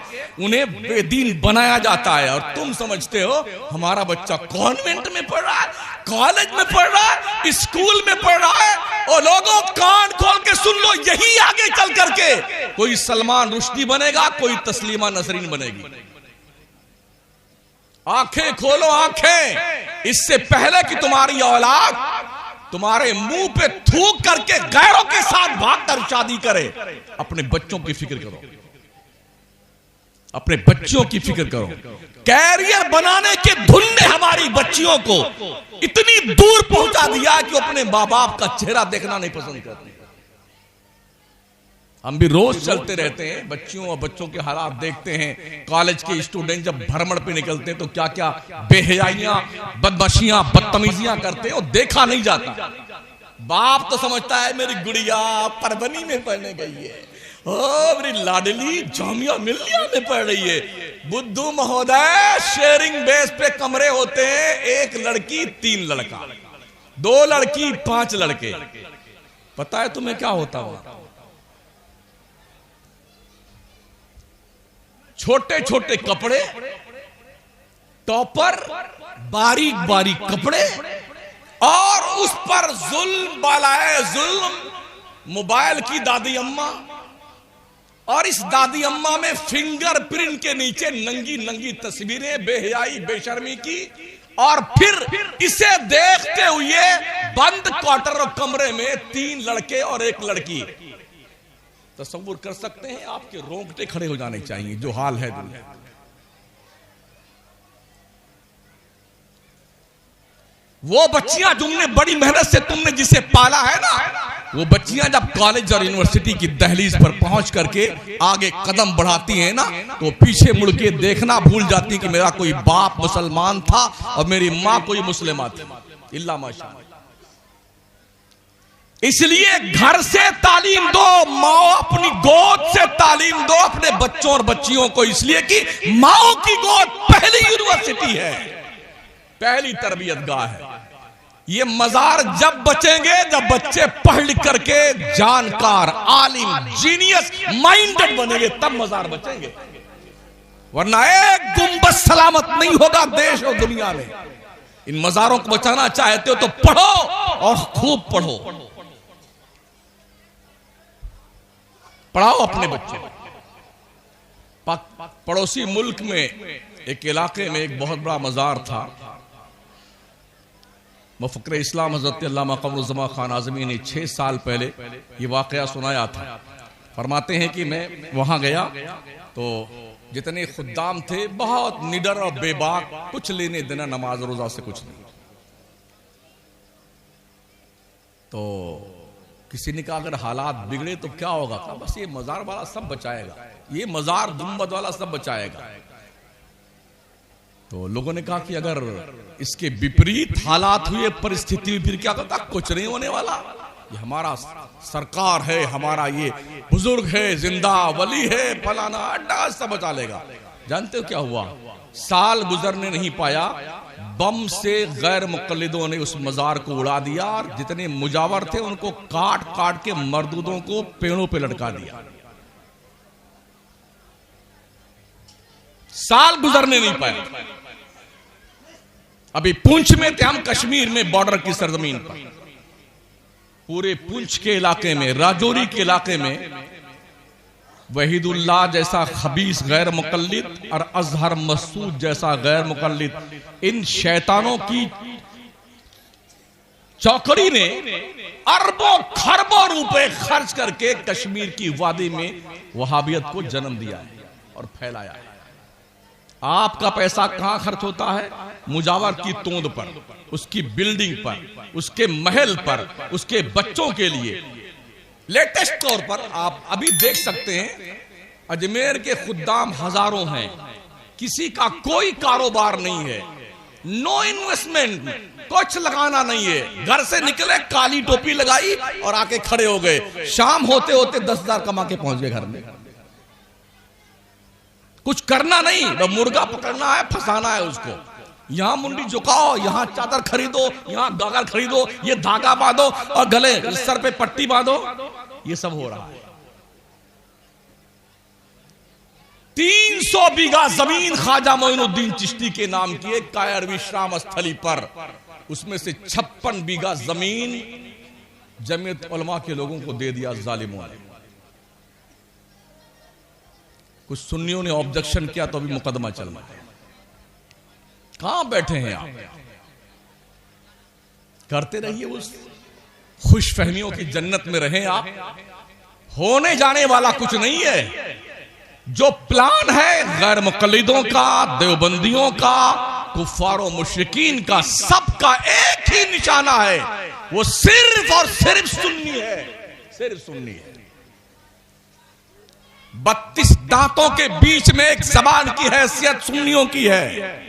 उन्हें बेदीन बनाया जाता है। और तुम समझते हो हमारा बच्चा कॉन्वेंट में पढ़ रहा है, कॉलेज में पढ़ रहा है, स्कूल में पढ़ रहा है। और लोगों कान खोल के सुन लो, यही आगे चल करके कोई सलमान रुश्दी बनेगा, कोई तस्लीमा नसरीन बनेगी। आंखें खोलो, आंखें। इससे पहले कि तुम्हारी औलाद तुम्हारे मुंह पे थूक करके गैरों के साथ भागकर शादी करे, अपने बच्चों की फिक्र करो। अपने बच्चियों की फिक्र करो। कैरियर बनाने के धुन ने हमारी बच्चियों को इतनी दूर पहुंचा दिया कि अपने मां बाप का चेहरा देखना नहीं पसंद करते। हम भी रोज चलते रहते हैं, बच्चियों और बच्चों के हालात देखते हैं। कॉलेज के स्टूडेंट जब भ्रमण पे निकलते हैं तो क्या क्या बेहयाइयां, बदमाशियां, बदतमीजियां करते हैं और देखा नहीं जाता। बाप तो समझता है मेरी गुड़िया परवनी में पढ़ने गई है, ओ मेरी लाडली जामिया मिलिया में पढ़ रही है। बुद्धू महोदय, शेयरिंग बेस पे कमरे होते हैं, एक लड़की 3 लड़का, 2 लड़की 5 लड़के। पता है तुम्हें क्या होता हुआ? छोटे छोटे कपड़े, टॉपर, बारीक बारीक कपड़े, और उस पर जुल्म बालाए जुल्म, मोबाइल की दादी अम्मा, और इस दादी अम्मा में फिंगरप्रिंट के नीचे नंगी नंगी तस्वीरें बेहयाई बेशर्मी की, और फिर इसे देखते हुए बंद क्वार्टर कमरे में 3 लड़के और 1 लड़की। तसव्वुर कर सकते हैं? आपके रोंगटे खड़े हो जाने चाहिए जो हाल है दुनिया। वो बच्चियां तुमने बड़ी मेहनत से तुमने जिसे पाला है ना, वो बच्चियां जब कॉलेज और यूनिवर्सिटी की दहलीज पर पहुंच करके आगे कदम बढ़ाती हैं ना, तो पीछे मुड़ के देखना भूल जाती हैं कि मेरा कोई बाप मुसलमान था और मेरी मां कोई मुस्लिमा थी, इल्ला माशाअल्लाह। इसलिए घर से तालीम दो, माओ अपनी गोद से तालीम दो अपने बच्चों और बच्चियों को, इसलिए कि माओ की गोद पहली यूनिवर्सिटी है, पहली तरबियत गाह है। ये मजार जब बचेंगे जब बच्चे पढ़ लिख करके जानकार, आलिम, जीनियस, माइंडेड बनेंगे, तब मजार बचेंगे, वरना एक गुंबद सलामत नहीं होगा देश और दुनिया में। इन मजारों को बचाना चाहते हो तो पढ़ो और खूब पढ़ो, पढ़ाओ अपने बच्चे। पड़ोसी मुल्क में एक इलाके में एक बहुत बड़ा मजार था। मुफक्र इस्लाम हज़रत अल्लामा क़मरुज़्ज़मा खान आज़मी ने 6 साल पहले ये वाक़या सुनाया था। फरमाते हैं कि मैं वहां गया तो जितने खुद्दाम थे बहुत निडर और बेबाक, कुछ लेने देना नमाज रोजा से कुछ नहीं। तो किसी ने कहा अगर हालात बिगड़े तो क्या होगा? कहा बस ये मजार वाला सब बचाएगा, ये मजार गुंबद वाला सब बचाएगा। तो लोगों ने कहा कि अगर इसके विपरीत हालात हुए, परिस्थिति हुई, फिर क्या करता? कुछ नहीं होने वाला, ये हमारा सरकार है, हमारा ये बुजुर्ग है, जिंदा वली है, फलाना अड्डा सब बचा लेगा। जानते हो क्या हुआ? साल गुजरने नहीं पाया, बम से गैर मुक़ल्लिदों ने उस मजार को उड़ा दिया और जितने मुजावर थे उनको काट काट के मरदूदों को पेड़ों पे लटका दिया। साल गुजरने नहीं पाया। अभी पुंछ में थे हम, कश्मीर में बॉर्डर की सरजमीन पर, पूरे पुंछ के इलाके में, राजौरी के इलाके में वहीदुल्लाह जैसा खबीस गैर मुक़ल्लिद और अजहर मसूद जैसा गैर मुक़ल्लिद, इन शैतानों की चौकड़ी ने अरबों खरबों रुपए खर्च करके कश्मीर की वादी में वहाबियत को जन्म दिया है और फैलाया है। आपका पैसा कहां खर्च होता है? मुजावर की तोंद पर, उसकी बिल्डिंग पर, उसके महल पर, उसके बच्चों के लिए। लेटेस्ट तौर पर आप अभी देख सकते हैं अजमेर के खुद्दाम हजारों हैं, किसी का कोई कारोबार नहीं है, नो इन्वेस्टमेंट, कुछ लगाना नहीं है, घर से निकले काली टोपी लगाई और आके खड़े हो गए, शाम होते होते 10,000 कमा के पहुंच गए घर में। कुछ करना नहीं, बस मुर्गा पकड़ना है, फंसाना है उसको। यहां मुंडी झुकाओ, यहां चादर खरीदो, यहां गागर खरीदो, ये धागा बांधो और गले सर पे पट्टी बांधो, ये सब हो रहा है। 300 बीघा जमीन ख्वाजा मोइनुद्दीन चिश्ती के नाम की एक कायर विश्राम स्थली पर, उसमें से 56 बीघा जमीन जमीयत उलमा के लोगों को दे दिया जालिमों ने। कुछ सुन्नियों ने ऑब्जेक्शन किया तो अभी मुकदमा चल रहा है। कहां बैठे हैं आप? करते रहिए, उस खुशफहमियों की जन्नत में रहें आप। होने जाने वाला कुछ नहीं है, जो प्लान है गैर मुक़ल्लिदों का, देवबंदियों का, कुफ्फारों मुशरिकीन का, सबका एक ही निशाना है, वो सिर्फ और सिर्फ सुन्नी है, सिर्फ सुन्नी है। 32 दांतों के बीच में एक जबान की हैसियत सुन्नियों की है।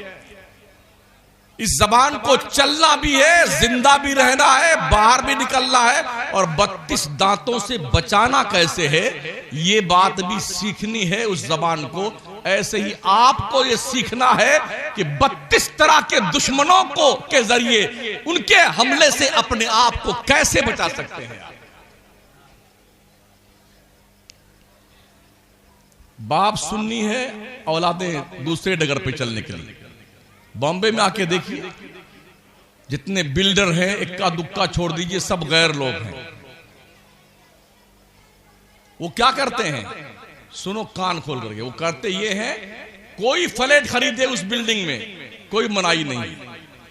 इस जबान को चलना भी है, जिंदा भी रहना है, बाहर भी निकलना है, और 32 दांतों से बचाना कैसे है ये बात भी सीखनी है उस जबान को। ऐसे ही आपको ये सीखना है कि 32 तरह के दुश्मनों को के जरिए उनके हमले से अपने आप को कैसे बचा सकते हैं। बाप सुन्नी है, औलादें दूसरे डगर पे चलने के लिए। बॉम्बे में आके देखिए, जितने बिल्डर हैं, इक्का दुक्का छोड़ दीजिए, सब गैर लोग हैं। वो क्या करते हैं, सुनो कान खोल करके, वो करते ये हैं, कोई फ्लैट खरीदे उस बिल्डिंग में कोई मनाही नहीं।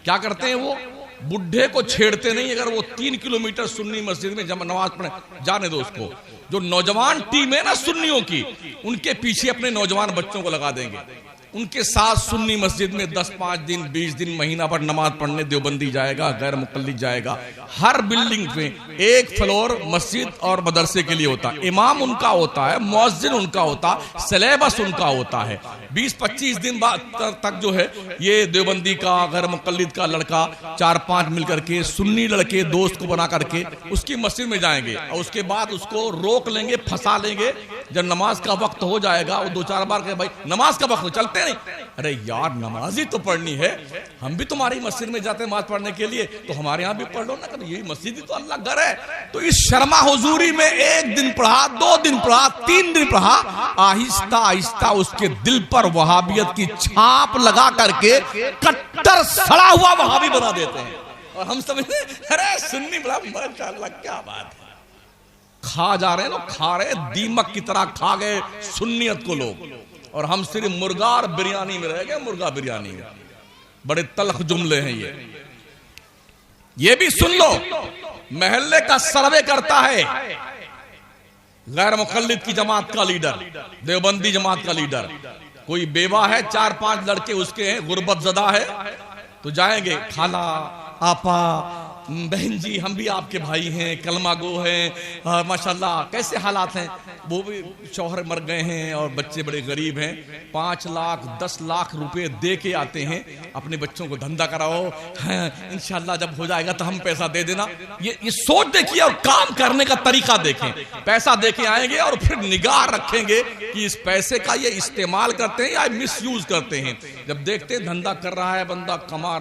क्या करते हैं, वो बुढ़े को छेड़ते नहीं। अगर वो 3 किलोमीटर सुन्नी मस्जिद में जब नमाज पढ़े, जाने दो उसको। जो नौजवान टीम है ना सुन्नियों की, उनके पीछे अपने नौजवान बच्चों को लगा देंगे, उनके साथ सुन्नी मस्जिद में 10-5 दिन 20 दिन महीना भर नमाज पढ़ने देवबंदी जाएगा, गैर मुक़ल्लिद जाएगा। हर बिल्डिंग में एक फ्लोर मस्जिद और मदरसे के लिए होता है, इमाम उनका होता है, मुअज्जिन उनका होता है, सिलेबस उनका होता है। 20-25 दिन बाद तक जो है ये देवबंदी का, गैर मुक़ल्लिद का लड़का 4-5 मिलकर के, सुन्नी लड़के दोस्त को बना करके उसकी मस्जिद में जाएंगे, और उसके बाद उसको रोक लेंगे, फंसा लेंगे। जब नमाज का वक्त हो जाएगा, वो 2-4 बार कहे भाई नमाज का वक्त, चलते नहीं। अरे यार नमाज ही तो पढ़नी है, हम भी तुम्हारी मस्जिद में जाते हैं नमाज पढ़ने के लिए, तो हमारे यहाँ भी पढ़ लो ना। यही मस्जिद ही तो अल्लाह घर है। तो इस शर्मा हुजूरी में 1 दिन पढ़ा, 2 दिन पढ़ा, 3 दिन पढ़ा, आहिस्ता आहिस्ता उसके दिल पर वहाबियत की छाप लगा करके कट्टर सड़ा हुआ वहाबी बना देते हैं। और हम समझते अरे सुन्नी बड़ा माशाअल्लाह क्या बात है। खा जा रहे हैं लोग, खा रहे, दीमक की तरह खा गए सुन्नियत को लोग, और हम सिर्फ मुर्गा और बिरयानी में रह गए, मुर्गा बिरयानी में। बड़े तल्ख जुमले हैं ये भी सुन लो। महल्ले का सर्वे करता है गैर मुक़ल्लिद की जमात का लीडर, देवबंदी जमात का लीडर, कोई बेवा है, 4-5 लड़के उसके हैं, गुर्बत ज़दा है, तो जाएंगे, खाला आपा बहन जी हम भी आपके भाई हैं, कलमा गो हैं, माशाल्लाह कैसे हालात हैं। वो भी शौहर मर गए हैं और बच्चे बड़े गरीब हैं, 5 लाख 10 लाख रुपए दे के आते हैं, अपने बच्चों को धंधा कराओ, हाँ, इंशाल्लाह जब हो जाएगा तो हम पैसा दे देना। ये सोच देखिए और काम करने का तरीका देखें। पैसा दे के आएंगे और फिर निगाह रखेंगे कि इस पैसे का ये इस्तेमाल करते हैं या मिस यूज करते हैं। जब देखते हैं धंधा कर रहा है बंदा, कमा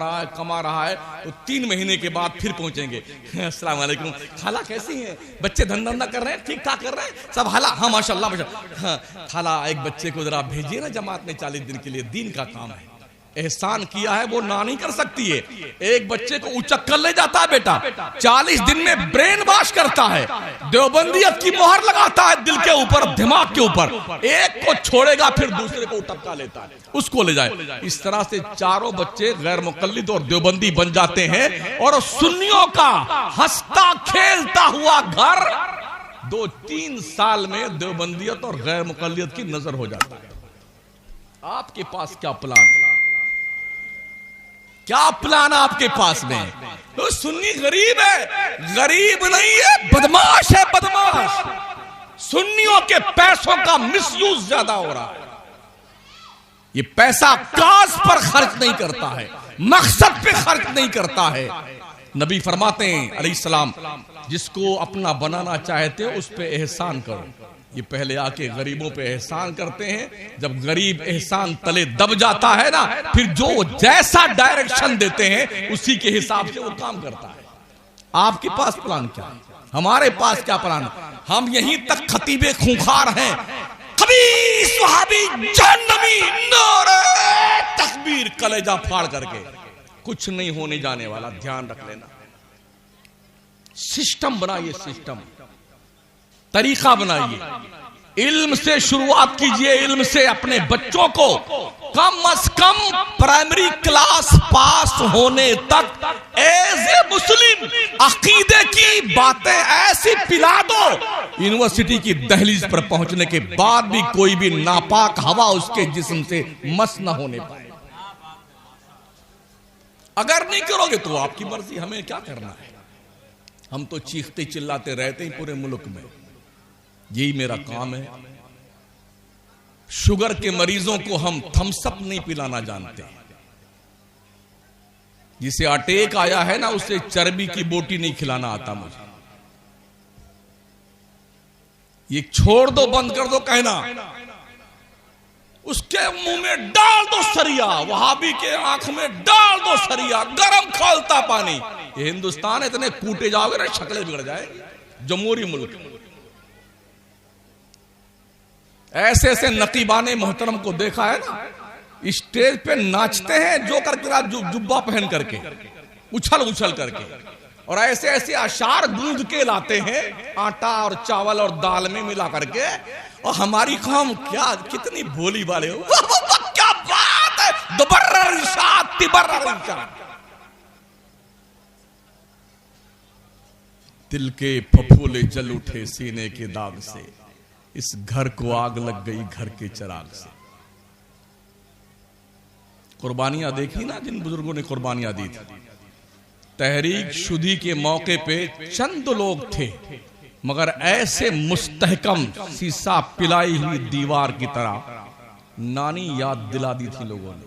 रहा है, तो 3 महीने के बाद फिर पहुंचेंगे, अस्सलाम वालेकुम खाला कैसी हैं, बच्चे धंधा कर रहे हैं, ठीक ठाक कर रहे हैं सब, हाला हाँ माशाल्लाह माशाल्लाह, हाँ खाला एक बच्चे को जरा भेजिए ना जमात में 40 दिन के लिए, दीन का काम है। एहसान किया है वो ना नहीं कर सकती है। एक बच्चे को उचक कर ले जाता है बेटा, 40 दिन में ब्रेन वॉश करता है, देवबंदियत की मोहर लगाता है दिल के ऊपर, दिमाग के ऊपर, एक को छोड़ेगा फिर दूसरे को उटका लेता है, उसको ले जाए। इस तरह से चारों बच्चे गैर मुक़ल्लिद और देवबंदी बन जाते हैं, और सुन्नियों का हंसता खेलता हुआ घर 2-3 साल में देवबंदियत और गैर मुक़ल्लिद की नजर हो जाता है। आपके पास क्या प्लान, क्या प्लान आपके पास में? तो सुन्नी गरीब है, गरीब नहीं है, बदमाश है, बदमाश। सुन्नियों के पैसों का मिसयूज ज्यादा हो रहा है। ये पैसा काज पर खर्च नहीं करता है, मकसद पे खर्च नहीं करता है। नबी फरमाते हैं अलैहिस्सलाम, जिसको अपना बनाना चाहते हो उस पे एहसान करो। ये पहले आके गरीबों पे एहसान करते हैं, जब गरीब एहसान तले दब जाता है ना, फिर जो जैसा डायरेक्शन देते हैं उसी के हिसाब से वो काम करता है। आपके पास प्लान क्या है, हमारे पास क्या प्लान है? हम यहीं तक खतीबे खूंखार हैं, खबीस वहाबी जहन्नमी, नारे तकबीर, कलेजा फाड़ करके, कुछ नहीं होने जाने वाला, ध्यान रख लेना। सिस्टम बनाइए, सिस्टम, तरीका बनाइए, इल्म से शुरुआत कीजिए, इल्म से अपने बच्चों को कम से कम प्राइमरी क्लास पास होने तक एज ए मुस्लिम अकीदे की बातें ऐसी पिला दो, यूनिवर्सिटी की दहलीज पर पहुंचने के बाद भी कोई भी नापाक हवा उसके जिस्म से मस न होने पाए। अगर नहीं करोगे तो आपकी मर्जी, हमें क्या करना है। हम तो चीखते चिल्लाते रहते हैं पूरे मुल्क में, यही मेरा काम है। शुगर के मरीजों को हम थम्सअप नहीं पिलाना जानते, जिसे अटैक आया है ना उसे चर्बी की बोटी नहीं खिलाना आता मुझे। ये छोड़ दो, बंद कर दो कहना, उसके मुंह में डाल दो सरिया, वहाबी के आंख में डाल दो सरिया, गरम खौलता पानी। ये हिंदुस्तान इतने कूटे जाओगे ना शक्लें बिगड़ जाए। जमहूरी मुल्क ऐसे ऐसे नकीबाने मोहतरम को देखा है ना, स्टेज पे नाचते हैं जो करके जुब्बा पहन करके, उछल उछल करके, और ऐसे ऐसे अशार गूंद के लाते हैं आटा और चावल और दाल में मिला करके। और हमारी कौम क्या कितनी भोली वाले हो, क्या बात है, दुबर्रर इरशाद, तिबर्रर इरशाद। दिल के फफोले जल उठे सीने के दाग से, इस घर को आग लग गई घर के चिराग से। कुर्बानियां देखी ना जिन बुजुर्गों ने कुर्बानियां दी थी। तहरीक शुदी के मौके पे चंद लोग थे, मगर ऐसे मुस्तहकम शीशा पिलाई हुई दीवार की तरह नानी याद दिला दी थी लोगों ने।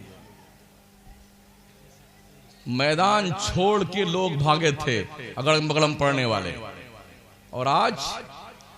मैदान छोड़ के लोग भागे थे अगड़म बगड़म पड़ने वाले, और आज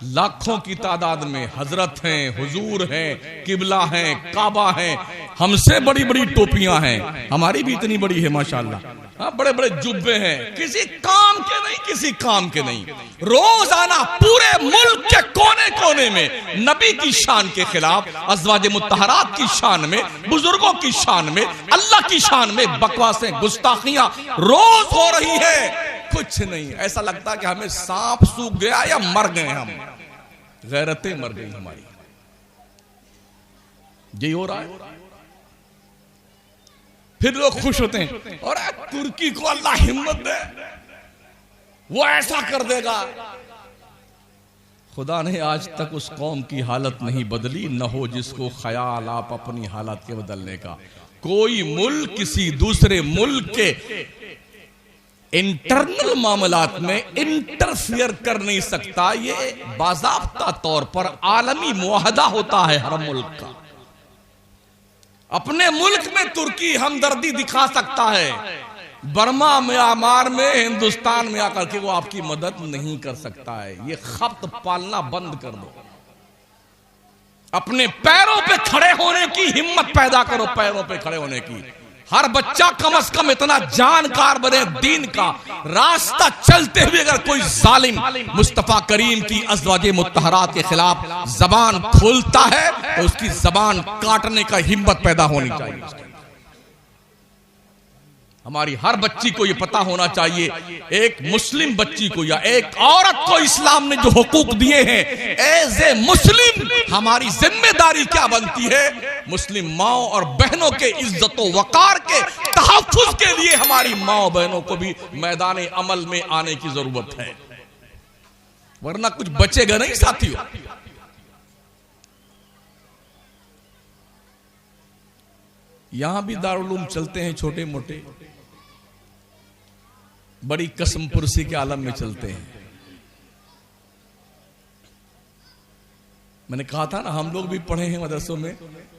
लाखों की तादाद में हजरत हैं, हुजूर हैं, किबला हैं, काबा हैं, हमसे बड़ी बड़ी टोपियां हैं, हमारी भी इतनी बड़ी है माशाल्लाह। हाँ, बड़े बड़े जुब्बे हैं, किसी काम के नहीं, किसी काम के नहीं। रोजाना पूरे मुल्क के कोने कोने में नबी की शान के खिलाफ, अज़वाज मुत्तहरात की शान में, बुजुर्गों की शान में, अल्लाह की शान में बकवासें, गुस्ताखियां रोज हो रही है। कुछ नहीं, ऐसा लगता है कि हमें सांप सूख गया या मर गए हम, गैरतें मर गई हमारी। यही हो रहा है। फिर लोग खुश होते हैं, और तुर्की को अल्लाह हिम्मत दे, वो ऐसा कर देगा। खुदा ने आज तक उस कौम की हालत नहीं बदली, न हो जिसको ख्याल आप अपनी हालत के बदलने का। कोई मुल्क किसी दूसरे मुल्क के इंटरनल मामलात में इंटरफियर कर नहीं सकता। ये बाज़ाब्ता तौर पर आलमी मुआहदा होता है हर मुल्क का। अपने मुल्क में तुर्की हमदर्दी दिखा सकता है, बर्मा, म्यांमार में, हिंदुस्तान में आकर के वो आपकी मदद नहीं कर सकता है। ये खप्त पालना बंद कर दो, अपने पैरों पे खड़े होने की हिम्मत पैदा करो, पैरों पे खड़े होने की। हर बच्चा कम से कम इतना जानकार बने दीन का। रास्ता चलते हुए अगर कोई जालिम मुस्तफा करीम की अज़वाजे मुत्तहरात के खिलाफ जबान खोलता है तो उसकी जबान काटने का हिम्मत पैदा होनी चाहिए। हमारी हर बच्ची को यह पता होना चाहिए, एक मुस्लिम बच्ची को या एक औरत को इस्लाम ने जो हुकूक दिए हैं, एज ए मुस्लिम हमारी जिम्मेदारी क्या बनती है। मुस्लिम माओ और बहनों के इज्जत व वकार के तहफ्फुज़ के लिए हमारी माओ बहनों को भी मैदान अमल में आने की जरूरत है, वरना कुछ बचेगा नहीं साथियों। यहां भी दारुल चलते हैं छोटे मोटे, बड़ी कसम पुरसी के आलम में चलते हैं। मैंने कहा था ना, हम लोग भी पढ़े हैं मदरसों में,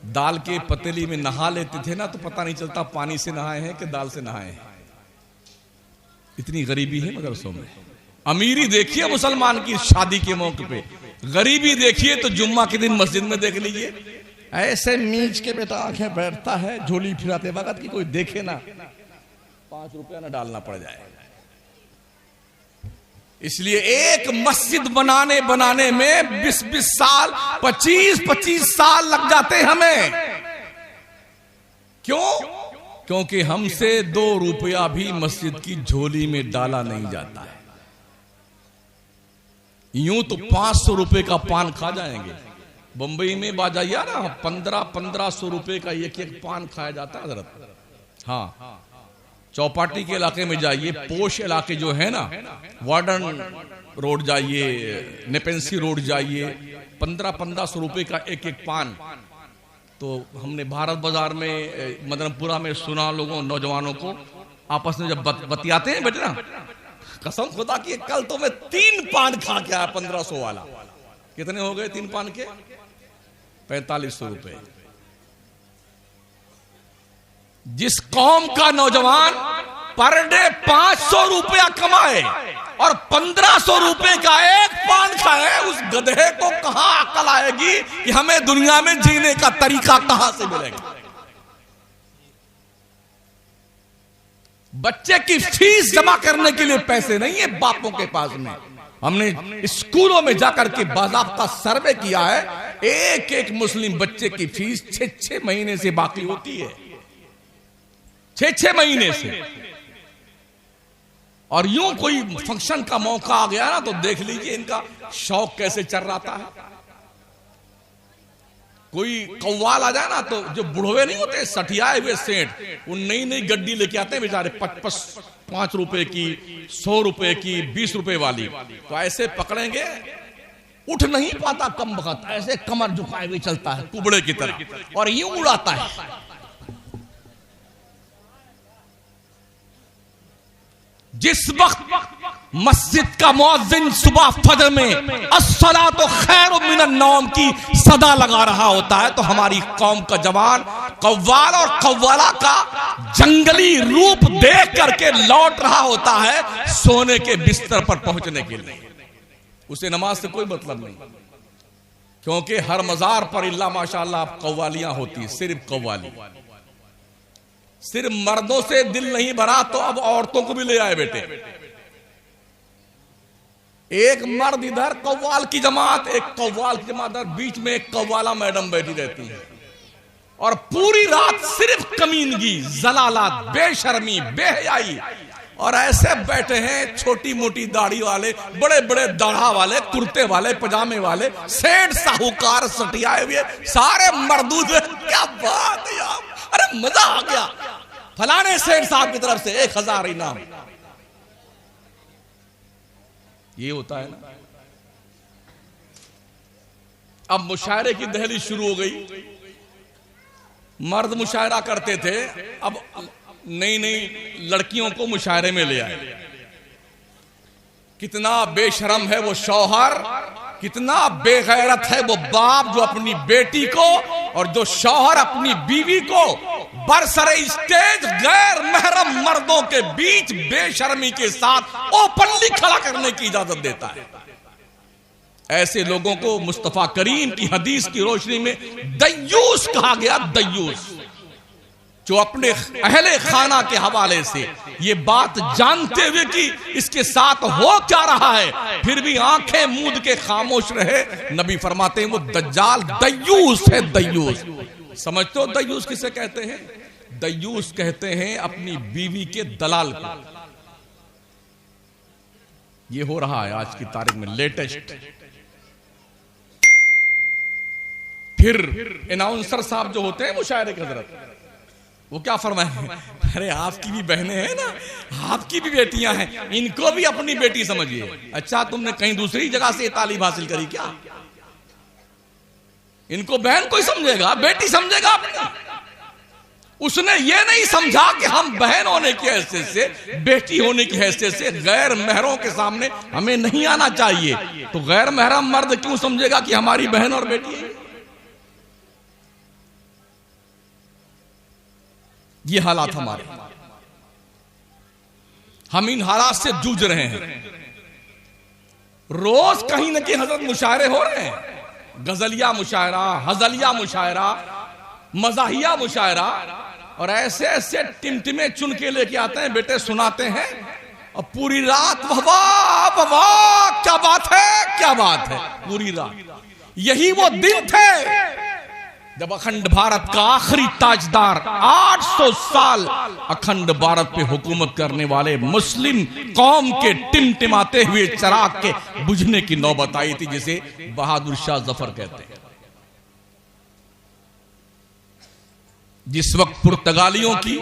दाल के पतीली में नहा लेते थे ना तो पता नहीं चलता पानी से नहाए हैं कि दाल से नहाए हैं। इतनी गरीबी है मदरसों में। अमीरी देखिए मुसलमान की शादी के मौके पे, गरीबी देखिए तो जुम्मा के दिन मस्जिद में देख लीजिए, ऐसे मीच के बेटा आंखें बैठता है झोली फिराते वक्त की कोई देखे ना, 5 रुपया ना डालना पड़ जाए। इसलिए एक मस्जिद बनाने में 20-20 साल, 25-25 साल लग जाते हमें। क्यों? क्योंकि हमसे 2 रुपया भी मस्जिद की झोली में डाला नहीं जाता है। यूं तो 500 रुपए का पान खा जाएंगे, बंबई में बाजाइया ना 1500 रुपए का एक एक पान खाया जाता है हजरत। हाँ, चौपाटी के इलाके में जाइए, पोश इलाके जो है ना, वार्डन रोड जाइए, नेपेंसी रोड जाइए, 1500 रुपए का एक एक पान। तो हमने भारत बाजार में मदनपुरा में सुना लोगों नौजवानों को आपस में जब बतियाते हैं बेटे ना, कसम खुदा की कल तो मैं 3 पान खा के आया 1500 वाला। कितने हो गए 3 पान के? 4500 रुपए। जिस कौम का नौजवान पर डे 500 रुपया कमाए और 1500 रुपए का एक पान खाए, उस गधे को कहां अकल आएगी कि हमें दुनिया में जीने का तरीका कहां से मिलेगा। बच्चे की फीस जमा करने के लिए पैसे नहीं है बापों के पास में। हमने स्कूलों में जाकर के बाज़ाब्ता सर्वे किया है, एक एक मुस्लिम बच्चे की फीस 6-6 महीने से बाकी होती है, 6-6 महीने से। और यूं कोई फंक्शन का मौका आ गया ना तो देख लीजिए इनका शौक कैसे चर्राता है। कोई कव्वाल आ जाए ना तो जो बुढ़वे नहीं होते सठियाए हुए सेठ, वो नई नई गड्डी लेके आते हैं बेचारे, 5 रुपए की, 100 रुपए की, 20 रुपए वाली। तो ऐसे पकड़ेंगे, उठ नहीं पाता कम वक्त, ऐसे कमर झुकाए हुए चलता है कुबड़े की तरह और यूं उड़ाता है। जिस वक्त मस्जिद का मुअज्जिन सुबह फजर में अस्सलातु खैरुम मिनन नौम की सदा लगा रहा होता है, तो हमारी कौम का जवान कव्वाल और कव्वाला का जंगली रूप देख करके लौट रहा होता है सोने के बिस्तर पर पहुंचने के लिए। उसे नमाज से कोई मतलब नहीं, क्योंकि हर मजार पर इल्ला माशाअल्लाह कव्वालियां होती, सिर्फ कव्वाली। सिर्फ मर्दों से दिल नहीं भरा तो अब औरतों को भी ले आए बेटे। एक मर्द इधर कव्वाल की जमात, एक कव्वाल की जमात, बीच में एक कव्वाला मैडम बैठी रहती है और पूरी रात सिर्फ कमीनगी, जलालत, बेशर्मी, बेहयाई। और ऐसे बैठे हैं छोटी मोटी दाढ़ी वाले, बड़े बड़े दाढ़ा वाले, कुर्ते वाले, पजामे वाले, सेठ साहूकार सटियाए हुए, सारे मर्दूद। क्या बात है यार, अरे मजा आ गया। फलाने सेठ साहब की तरफ से 1000 इनाम। ये होता है ना। अब मुशायरे की दहलीज शुरू हो गई। मर्द मुशायरा करते थे, अब नई नई लड़कियों को मुशायरे में ले आए। कितना बेशरम है वो शौहर, कितना बेगैरत है वो बाप जो अपनी बेटी को और जो शौहर अपनी बीवी को बरसरे स्टेज गैर महरम मर्दों के बीच बेशर्मी के साथ ओपनली खड़ा करने की इजाजत देता है। ऐसे लोगों को मुस्तफा करीम की हदीस की रोशनी में दय्यूस कहा गया। दय्यूस जो अपने अहले खाना के हवाले से ये बात जानते हुए कि इसके साथ हो क्या रहा है, फिर भी आंखें मूंद के खामोश रहे, नबी फरमाते हैं वो दज्जाल दय्यूस है। दय्यूस समझते हो दय्यूस किसे कहते हैं? दय्यूस कहते हैं अपनी बीवी के दलाल को। ये हो रहा है आज की तारीख में लेटेस्ट। फिर अनाउंसर साहब जो होते हैं मुशायरे के हजरत, वो क्या फरमाए, अरे आपकी भी बहनें हैं ना, आपकी भी बेटियां हैं, इनको भी अपनी बेटी समझिए। अच्छा तुमने कहीं दूसरी जगह से तालीम हासिल करी क्या? इनको बहन कोई समझेगा, बेटी समझेगा अपनी। उसने ये नहीं समझा कि हम बहन होने की हैसियत से, बेटी होने की हैसियत से गैर महरों के सामने हमें नहीं आना चाहिए। तो गैर महरम मर्द क्यों समझेगा कि हमारी बहन और बेटी है? ये हालात हमारे, हम इन हालात से जूझ रहे हैं। रोज कहीं न कहीं हजरत मुशायरे हो रहे हैं, गजलिया मुशायरा, हजलिया मुशायरा, मजाहिया मुशायरा, और ऐसे ऐसे टिमटिमे चुन के लेके आते हैं बेटे, सुनाते हैं और पूरी रात वाह वाह वाह, क्या बात है, क्या बात है, पूरी रात। यही वो दिन थे जब अखंड भारत का आखिरी ताजदार 800 साल अखंड भारत पे हुकूमत करने वाले मुस्लिम कौम के टिमटिमाते हुए चराग के बुझने की नौबत आई थी, जिसे बहादुर शाह जफर कहते हैं। जिस वक्त पुर्तगालियों की,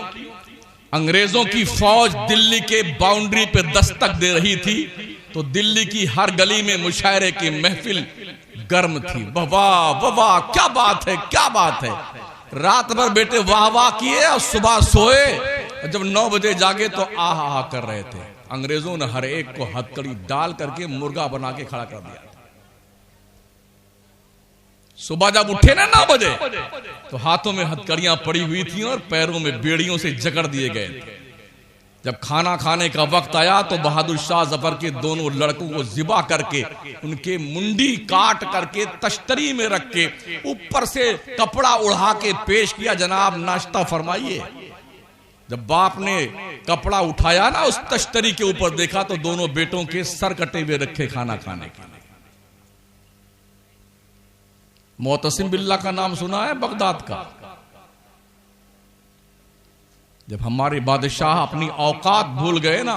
अंग्रेजों की फौज दिल्ली के बाउंड्री पे दस्तक दे रही थी, तो दिल्ली की हर गली में मुशायरे की महफिल गर्म थी। वाह वाह वाह, क्या बात है, क्या बात है। रात भर बेटे वाह वाह किए और सुबह सोए, जब 9 बजे जागे तो आहा हा कर रहे थे। अंग्रेजों ने हर एक को हथकड़ी डाल करके मुर्गा बना के खड़ा कर दिया। सुबह जब उठे ना 9 बजे, तो हाथों में हथकड़ियां पड़ी हुई थी और पैरों में बेड़ियों से जकड़ दिए गए थे। जब खाना खाने का वक्त आया तो बहादुर शाह जफर के दोनों लड़कों को जिबा करके उनके मुंडी काट करके तश्तरी में रख के ऊपर से कपड़ा उड़ा के पेश किया, जनाब नाश्ता फरमाइए। जब बाप ने कपड़ा उठाया ना उस तश्तरी के ऊपर, देखा तो दोनों बेटों के सर कटे हुए रखे खाना खाने के लिए। मोतसिम बिल्ला का नाम सुना है, बगदाद का। जब हमारे बादशाह अपनी औकात भूल गए ना,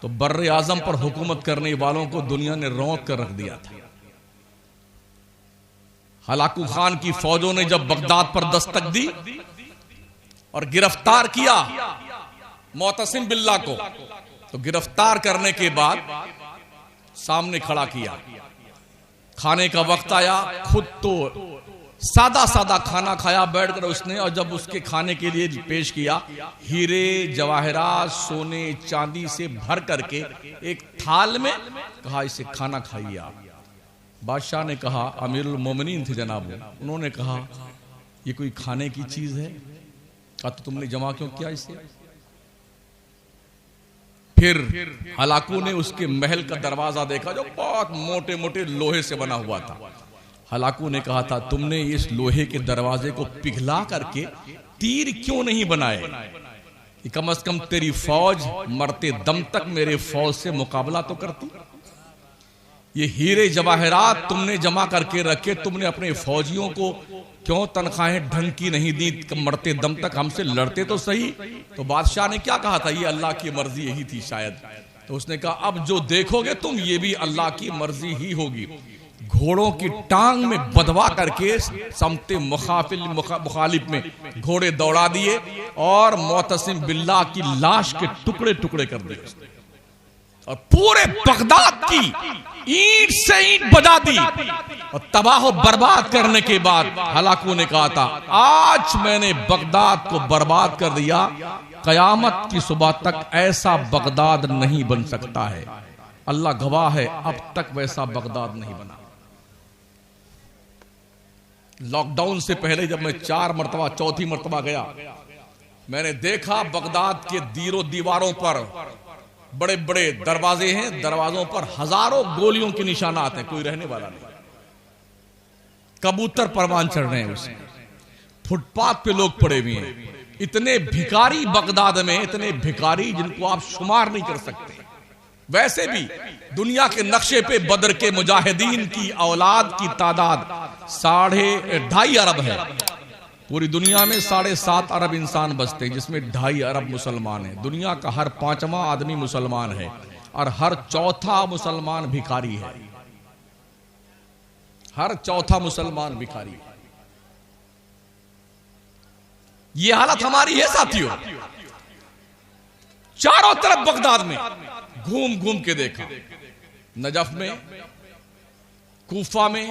तो बर्रे आजम पर हुकूमत करने वालों को दुनिया ने रौंद कर रख दिया था। हलाकू खान की फौजों ने जब बगदाद पर दस्तक दी और गिरफ्तार किया मोतसिम बिल्ला को, तो गिरफ्तार करने के बाद सामने खड़ा किया। खाने का वक्त आया, खुद तो सादा सादा खाना खाया बैठकर उसने, और जब उसके खाने के लिए पेश किया, हीरे जवाहरात सोने चांदी से भर करके एक थाल में, कहा इसे खाना खाइए आप। बादशाह ने कहा, अमीरुल मोमिनीन थे जनाब, उन्होंने कहा ये कोई खाने की चीज है? कहा तो तुमने जमा क्यों किया इसे? फिर हलाकू ने उसके महल का दरवाजा देखा जो बहुत मोटे मोटे लोहे से बना हुआ था। हलाकू ने कहा था, तुमने इस लोहे के दरवाजे को पिघला करके तीर क्यों नहीं बनाए? कि कम से कम तेरी फौज मरते दम तक मेरे फौज से मुकाबला तो करती। ये हीरे जवाहरात तुमने जमा करके रखे, तुमने अपने फौजियों को क्यों तनख्वाहें ढंग की नहीं दी? मरते दम तक हमसे लड़ते तो सही। तो बादशाह ने क्या कहा था? ये अल्लाह की मर्जी यही थी शायद। तो उसने कहा, अब जो देखोगे तुम ये भी अल्लाह की मर्जी ही होगी। घोड़ों की टांग में बंधवा करके समते मुखालिफ में घोड़े दौड़ा दिए और मोतसिम बिल्ला की लाश के टुकड़े टुकड़े कर दिए और पूरे बगदाद की ईंट से ईंट बजा दी। और तबाह बर्बाद करने के बाद हलाकू ने कहा था, आज मैंने बगदाद को बर्बाद कर दिया, कयामत की सुबह तक ऐसा बगदाद नहीं बन सकता है। अल्लाह गवाह है, अब तक वैसा बगदाद नहीं बना। लॉकडाउन से पहले जब मैं 4 मरतबा, चौथी मरतबा गया, मैंने देखा बगदाद के दीवारों पर बड़े बड़े दरवाजे हैं, दरवाजों पर हजारों गोलियों के निशानात हैं, कोई रहने वाला नहीं। कबूतर परवान चढ़ रहे हैं उसमें, फुटपाथ पे लोग पड़े हुए हैं। इतने भिखारी बगदाद में, इतने भिखारी जिनको आप शुमार नहीं कर सकते। वैसे भी दुनिया के नक्शे पे बदर के मुजाहिदीन की औलाद की तादाद 2.5 अरब है। पूरी दुनिया में 7.5 अरब इंसान बसते हैं, जिसमें 2.5 अरब मुसलमान हैं। दुनिया का हर 5वां आदमी मुसलमान है और हर 4था मुसलमान भिखारी है। हर 4था मुसलमान भिखारी है। ये हालत हमारी है साथियों। चारों तरफ बगदाद में घूम घूम के देखा, नजफ में, कूफा में,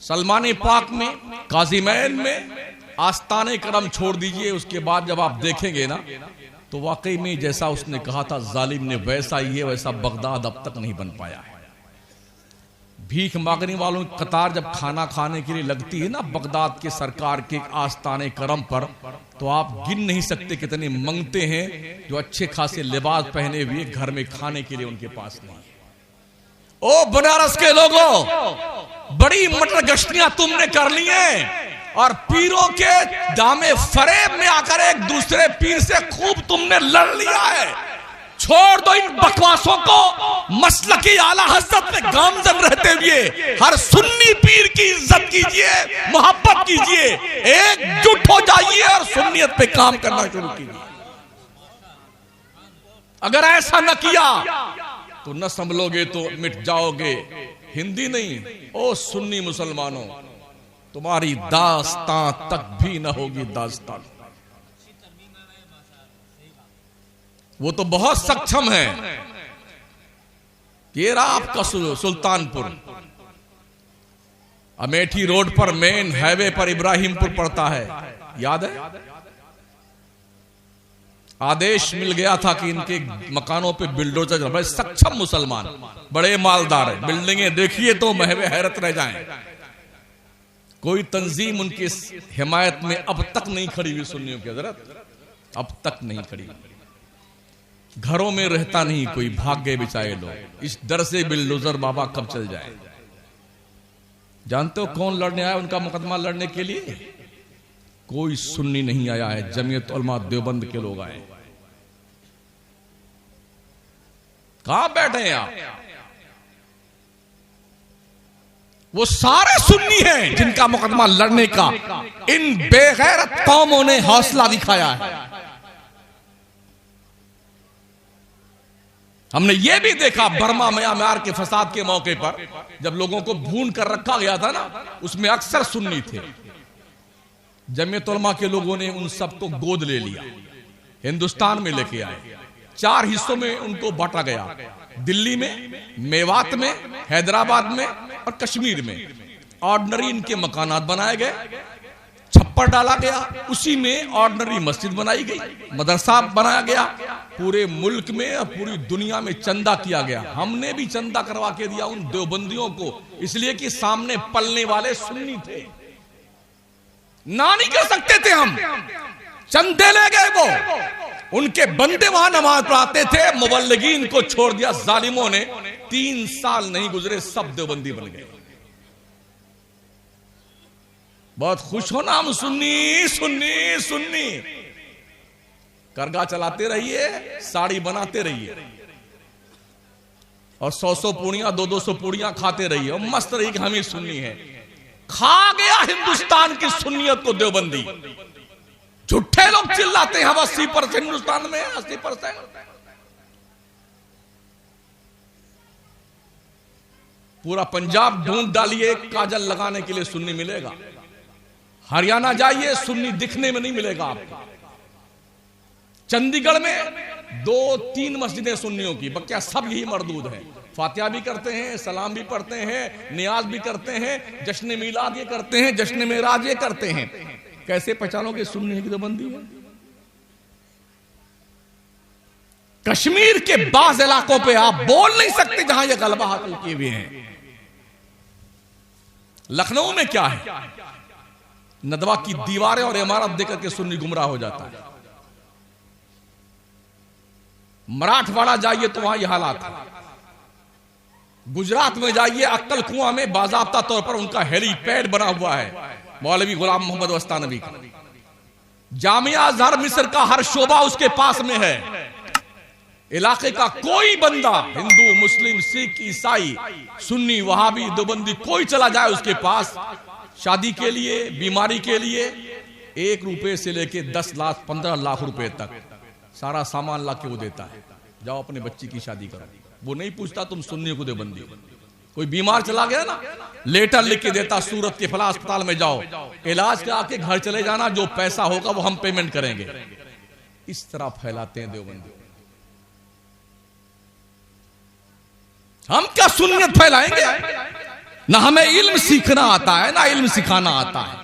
सलमान पाक में, काजिमैन में, आस्ताने करम छोड़ दीजिए। उसके बाद जब आप देखेंगे ना, तो वाकई में जैसा उसने कहा था जालिम ने, वैसा ही है। वैसा बगदाद अब तक नहीं बन पाया है। भीख मांगने वालों की कतार जब खाना खाने के लिए लगती है ना बगदाद के सरकार के आस्ताने करम पर, तो आप गिन नहीं सकते कितने मंगते हैं जो अच्छे खासे लिबास पहने हुए घर में खाने के लिए उनके पास नहीं। ओ बनारस के लोगों, बड़ी मटर गश्तियां तुमने कर ली हैं और पीरों के दामे फरेब में आकर एक दूसरे पीर से खूब तुमने लड़ लिया है। छोड़ दो इन बकवासों को। मसलकी आला हज़रत में गामजन रहते हुए हर सुन्नी पीर की इज्जत कीजिए, मोहब्बत कीजिए, एकजुट हो जाइए और सुन्नियत पे काम करना शुरू कीजिए। अगर ऐसा न किया तो न संभलोगे तो मिट जाओगे। हिंदी नहीं, ओ सुन्नी मुसलमानों, तुम्हारी दास्तां तक भी न होगी दास्तां। वो तो बहुत सक्षम है। ये रहा आपका सुल्तानपुर, अमेठी रोड पर मेन हाईवे पर इब्राहिमपुर पड़ता है, याद है? आदेश मिल गया था कि इनके मकानों पे बिल्डोजर, बड़े सक्षम मुसलमान, बड़े मालदार है, बिल्डिंगें देखिए तो महवे हैरत रह जाएं। कोई तंजीम उनकी हिमायत में अब तक नहीं खड़ी हुई सुन्नियों की हजरत, अब तक नहीं खड़ी। घरों में रहता नहीं कोई, भाग गए बेचारे लोग इस डर से बिल्डोजर बाबा कब चल जाए। जानते हो कौन लड़ने आया उनका मुकदमा लड़ने के लिए? कोई सुन्नी नहीं आया है, जमीयत उलमा देवबंद के लोग आए। कहां बैठे हैं आप? वो सारे सुन्नी हैं जिनका मुकदमा लड़ने का इन बेगैरत कौमों ने हौसला दिखाया है। हमने ये भी देखा बर्मा म्यांमार के फसाद के मौके पर जब लोगों को भून कर रखा गया था ना, उसमें अक्सर सुन्नी थे। जमीयत उलमा के लोगों ने उन सबको गोद ले लिया, हिंदुस्तान में लेके आए। 4 हिस्सों में उनको बांटा गया, दिल्ली में, मेवात में, हैदराबाद में और कश्मीर में। ऑर्डिनरी इनके मकानात बनाए गए, छप्पर डाला गया, उसी में ऑर्डिनरी मस्जिद बनाई गई, मदरसा बनाया गया। पूरे मुल्क में और पूरी दुनिया में चंदा किया गया। हमने भी चंदा करवा के दिया उन देवबंदियों को, इसलिए कि सामने पलने वाले सुन्नी थे, ना नहीं कर सकते थे हम। चंदे ले गए वो, उनके बंदे वहां नमाज पढ़ाते थे, मुबल्लिगीन को छोड़ दिया जालिमों ने। 3 साल नहीं गुजरे सब देवबंदी बन गए। बहुत खुश हो ना हम, सुन्नी सुन्नी सुन्नी। करगा चलाते रहिए, साड़ी बनाते रहिए और 100-100 पूड़ियां 200-200 पूड़ियां खाते रहिए और मस्त रहिए कि हम ही सुन्नी है। खा गया हिंदुस्तान की सुन्नियत को देवबंदी। झूठे लोग चिल्लाते हैं हम 80% हिंदुस्तान में 80%। पूरा पंजाब ढूंढ डालिए, काजल लगाने के लिए सुन्नी मिलेगा। हरियाणा जाइए, सुन्नी दिखने में नहीं मिलेगा आपको। चंडीगढ़ में 2-3 मस्जिदें सुन्नियों की, बक्या सब यही मरदूद हैं। फातिहा भी करते हैं, सलाम भी पढ़ते हैं, नियाज भी करते हैं, जश्न मिलाद ये करते हैं, जश्न मेराज ये करते हैं। कैसे पहचानोगे सुन्नी की देवबंदी है? कश्मीर के बाज इलाकों पे आप बोल नहीं सकते जहां ये गलबा हासिल किए हुए हैं। लखनऊ में क्या है, नदवा की दीवारें और इमारत देकर के सुन्नी गुमराह हो जाता है। मराठवाड़ा जाइए तो वहां यह हालात है। गुजरात में जाइए, अक्कल कुआं में बाजाब्ता तौर पर उनका हेलीपैड बना हुआ है, मौलवी गुलाम मोहम्मद वस्तानवी का। जामिया अज़हर मिस्र का हर शोबा उसके पास में है। इलाके का कोई बंदा, हिंदू, मुस्लिम, सिख, ईसाई, सुन्नी, वहाबी, देवबंदी, कोई चला जाए उसके पास शादी के लिए, बीमारी के लिए, 1 रुपए से लेके 10 लाख 15 लाख रुपए तक सारा सामान ला के वो देता है। जाओ अपने बच्ची की शादी करो। वो नहीं पूछता तुम सुन्नी को देवबंदी। कोई बीमार चला गया ना, लेटर लिख के देता, सूरत के फला अस्पताल में जाओ, इलाज करा के घर चले जाना, जो पैसा होगा वो हम पेमेंट करेंगे। इस तरह फैलाते हैं देवबंदी। हम क्या सुन्नियत फैलाएंगे? ना हमें इल्म सीखना आता है, ना इल्म सिखाना आता है,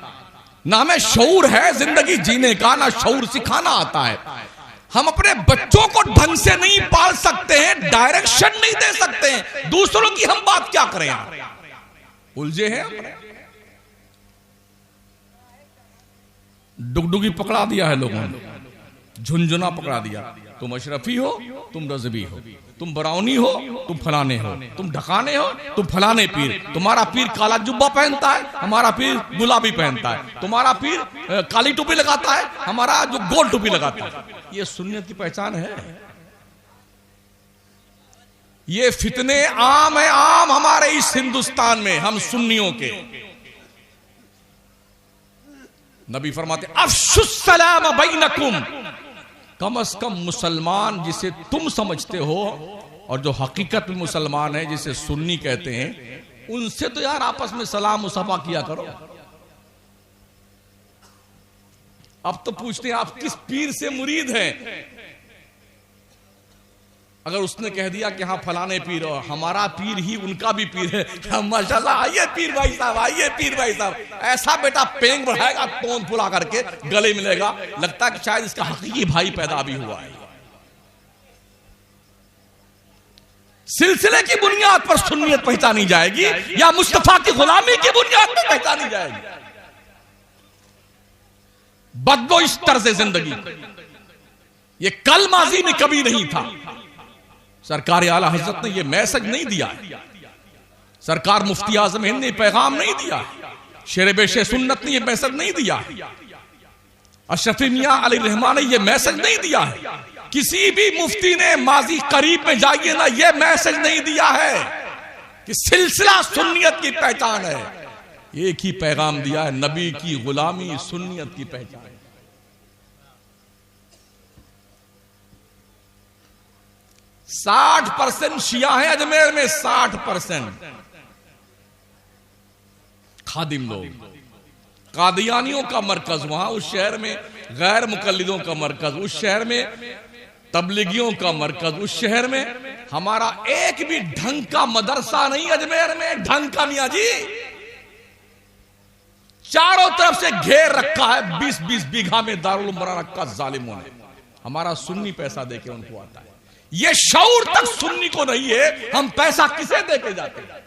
ना हमें शऊर है जिंदगी जीने का, ना शऊर सिखाना आता है। हम अपने बच्चों को ढंग से नहीं पाल सकते हैं, डायरेक्शन नहीं दे सकते हैं, दूसरों की हम बात क्या करें? उलझे हैं। डुगडुगी पकड़ा दिया है लोगों ने, झुनझुना पकड़ा दिया। तुम अशरफी हो, तुम रजबी हो, तुम बरौनी हो, तुम फलाने हो, तुम ढकाने हो, तुम फलाने पीर। तुम्हारा पीर काला जुब्बा पहनता है, हमारा पीर गुलाबी पहनता है। तुम्हारा पीर काली टोपी लगाता है, हमारा जो गोल टोपी लगाता है। ये सुन्नियत की पहचान है। ये फितने आम है, आम हमारे इस हिंदुस्तान में, हम सुन्नियों के। नबी फरमाते अफ्शुस सलाम बैनकुम, कम से कम मुसलमान जिसे तुम समझते हो और जो हकीकत में मुसलमान है, जिसे सुन्नी कहते हैं, उनसे तो यार आपस में सलाम मुसफा किया करो। अब तो पूछते हैं आप किस पीर से मुरीद हैं। अगर उसने कह दिया कि हाँ फलाने पीर, और हमारा पीर ही उनका भी पीर है, माशाल्लाह आइए पीर भाई साहब, आइए पीर भाई साहब, ऐसा बेटा पेंग बढ़ाएगा, तोन फुला करके गले मिलेगा, लगता है कि शायद इसका हकीकी भाई पैदा भी हुआ है। सिलसिले की बुनियाद पर सुन्नियत पहचानी जाएगी या मुस्तफा की गुलामी की बुनियाद पर पहचानी जाएगी? बदलो इस तर्ज जिंदगी, ये कल माजी में कभी नहीं था। सरकार आला हजरत ने ये मैसेज नहीं दिया, सरकार मुफ्ती आजम हिंद ने पैगाम नहीं दिया, शेर बेशे सुन्नत ने ये मैसेज नहीं दिया, अशरफ मियां अली रहमान ने ये मैसेज नहीं दिया है, किसी भी मुफ्ती ने माजी करीब में जाइए ना ये मैसेज नहीं दिया है कि सिलसिला सुन्नियत की पहचान है। एक ही पैगाम दिया है, नबी की गुलामी सुन्नियत की पहचान। 60% शिया है अजमेर में, 60% खादिम लोग, कादियानियों का मरकज वहां उस शहर में, गैर मुकल्लिदों का मरकज उस शहर में, तबलीगियों का मरकज उस शहर में। हमारा एक भी ढंग का मदरसा नहीं अजमेर में, ढंग का मियां जी, चारों तरफ से घेर रखा है, 20-20 बीघा में दारुल उलूम बना रखा जालिमों ने। हमारा सुन्नी पैसा देके उनको आता है, ये शऊर तक सुन्नी को नहीं है, हम पैसा किसे देके जाते हैं।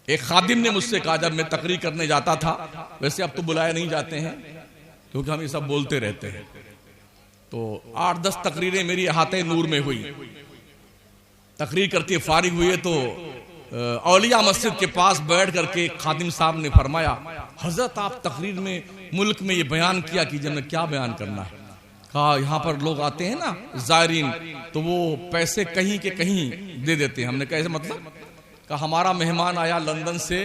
एक खादिम ने मुझसे कहा, जब मैं तकरीर करने जाता था, वैसे अब तो बुलाए नहीं जाते हैं क्योंकि हम ये सब बोलते रहते हैं, तो 8-10 तकरीरें मेरी हाथे नूर में हुई। तकरीर करके फारिग हुए तो औलिया मस्जिद के पास बैठ करके खादिम साहब ने फरमाया, हजरत आप तकरीर में मुल्क में ये बयान किया कि जब क्या बयान करना है। कहा यहाँ पर लोग आते हैं ना जायरीन, तो वो पैसे कहीं के कहीं दे देते हैं। हमने कहा ऐसे मतलब? कहा हमारा मेहमान आया लंदन से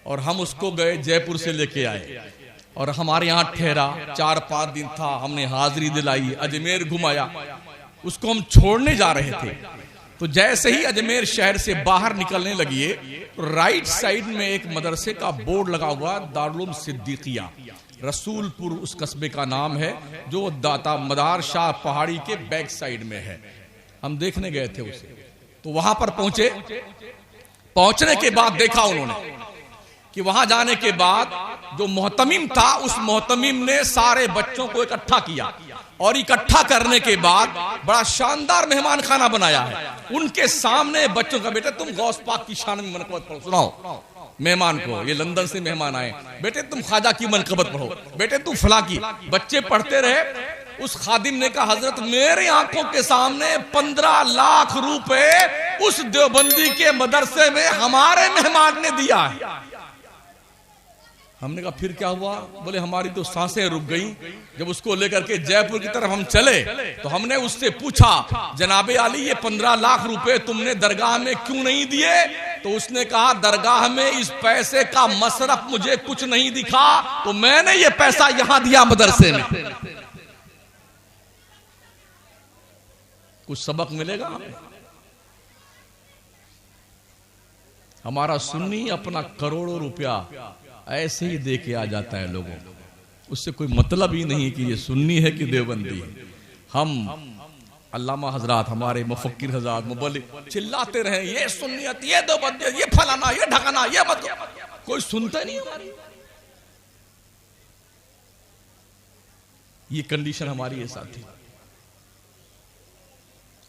और हम उसको गए जयपुर से लेके आए और हमारे यहाँ ठहरा, 4-5 दिन था, हमने हाजिरी दिलाई, अजमेर घुमाया, उसको हम छोड़ने जा रहे थे। तो जैसे ही अजमेर शहर से बाहर निकलने लगिए, तो राइट साइड में एक मदरसे का बोर्ड लगा हुआ, दारुल उलूम सिद्दीकिया, रसूलपुर उस कस्बे का नाम है, जो दाता मदार शाह पहाड़ी के बैक साइड में है। हम देखने गए थे उसे, तो वहां पर पहुंचे। पहुंचने के बाद देखा उन्होंने कि वहां जाने के बाद जो मोहतमिम था, उस मोहतमिम ने सारे बच्चों को इकट्ठा किया और इकट्ठा करने के बाद बड़ा शानदार मेहमान खाना बनाया है। उनके सामने बच्चों का, बेटे तुम गौस पाक की शान में मनक़बत पढ़ो, सुनाओ मेहमान को, ये लंदन से मेहमान आए, बेटे तुम ख्वाजा की मनक़बत पढ़ो, बेटे तुम फला की। बच्चे पढ़ते रहे। उस खादिम ने कहा, हजरत मेरे आंखों के सामने 15 लाख रुपए उस देवबंदी के मदरसे में हमारे मेहमान ने दिया है। हमने कहा फिर क्या हुआ? बोले हमारी तो सांसें रुक गई। जब उसको लेकर के जयपुर की तरफ हम चले तो हमने उससे पूछा, जनाबे आली ये 15 लाख रुपए तुमने दरगाह में क्यों नहीं दिए? तो उसने कहा, दरगाह में इस पैसे का मसरफ मुझे कुछ नहीं दिखा, तो मैंने ये पैसा यहां दिया मदरसे में। कुछ सबक मिलेगा हमें। हमारा सुन्नी अपना करोड़ों रुपया ऐसे ही दे के आ जाता है लोगों को, उससे कोई मतलब ही नहीं कि ये सुन्नी है कि देवबंदी है। हम अल्लामा हजरात, हमारे मुफक्किर हजरात, मुबल्लिग चिल्लाते रहे, ये सुन्नियत, ये देवबंदी, ये फलाना, ये ढकाना, ये मत, कोई सुनता नहीं हमारी। ये कंडीशन हमारी है साथी।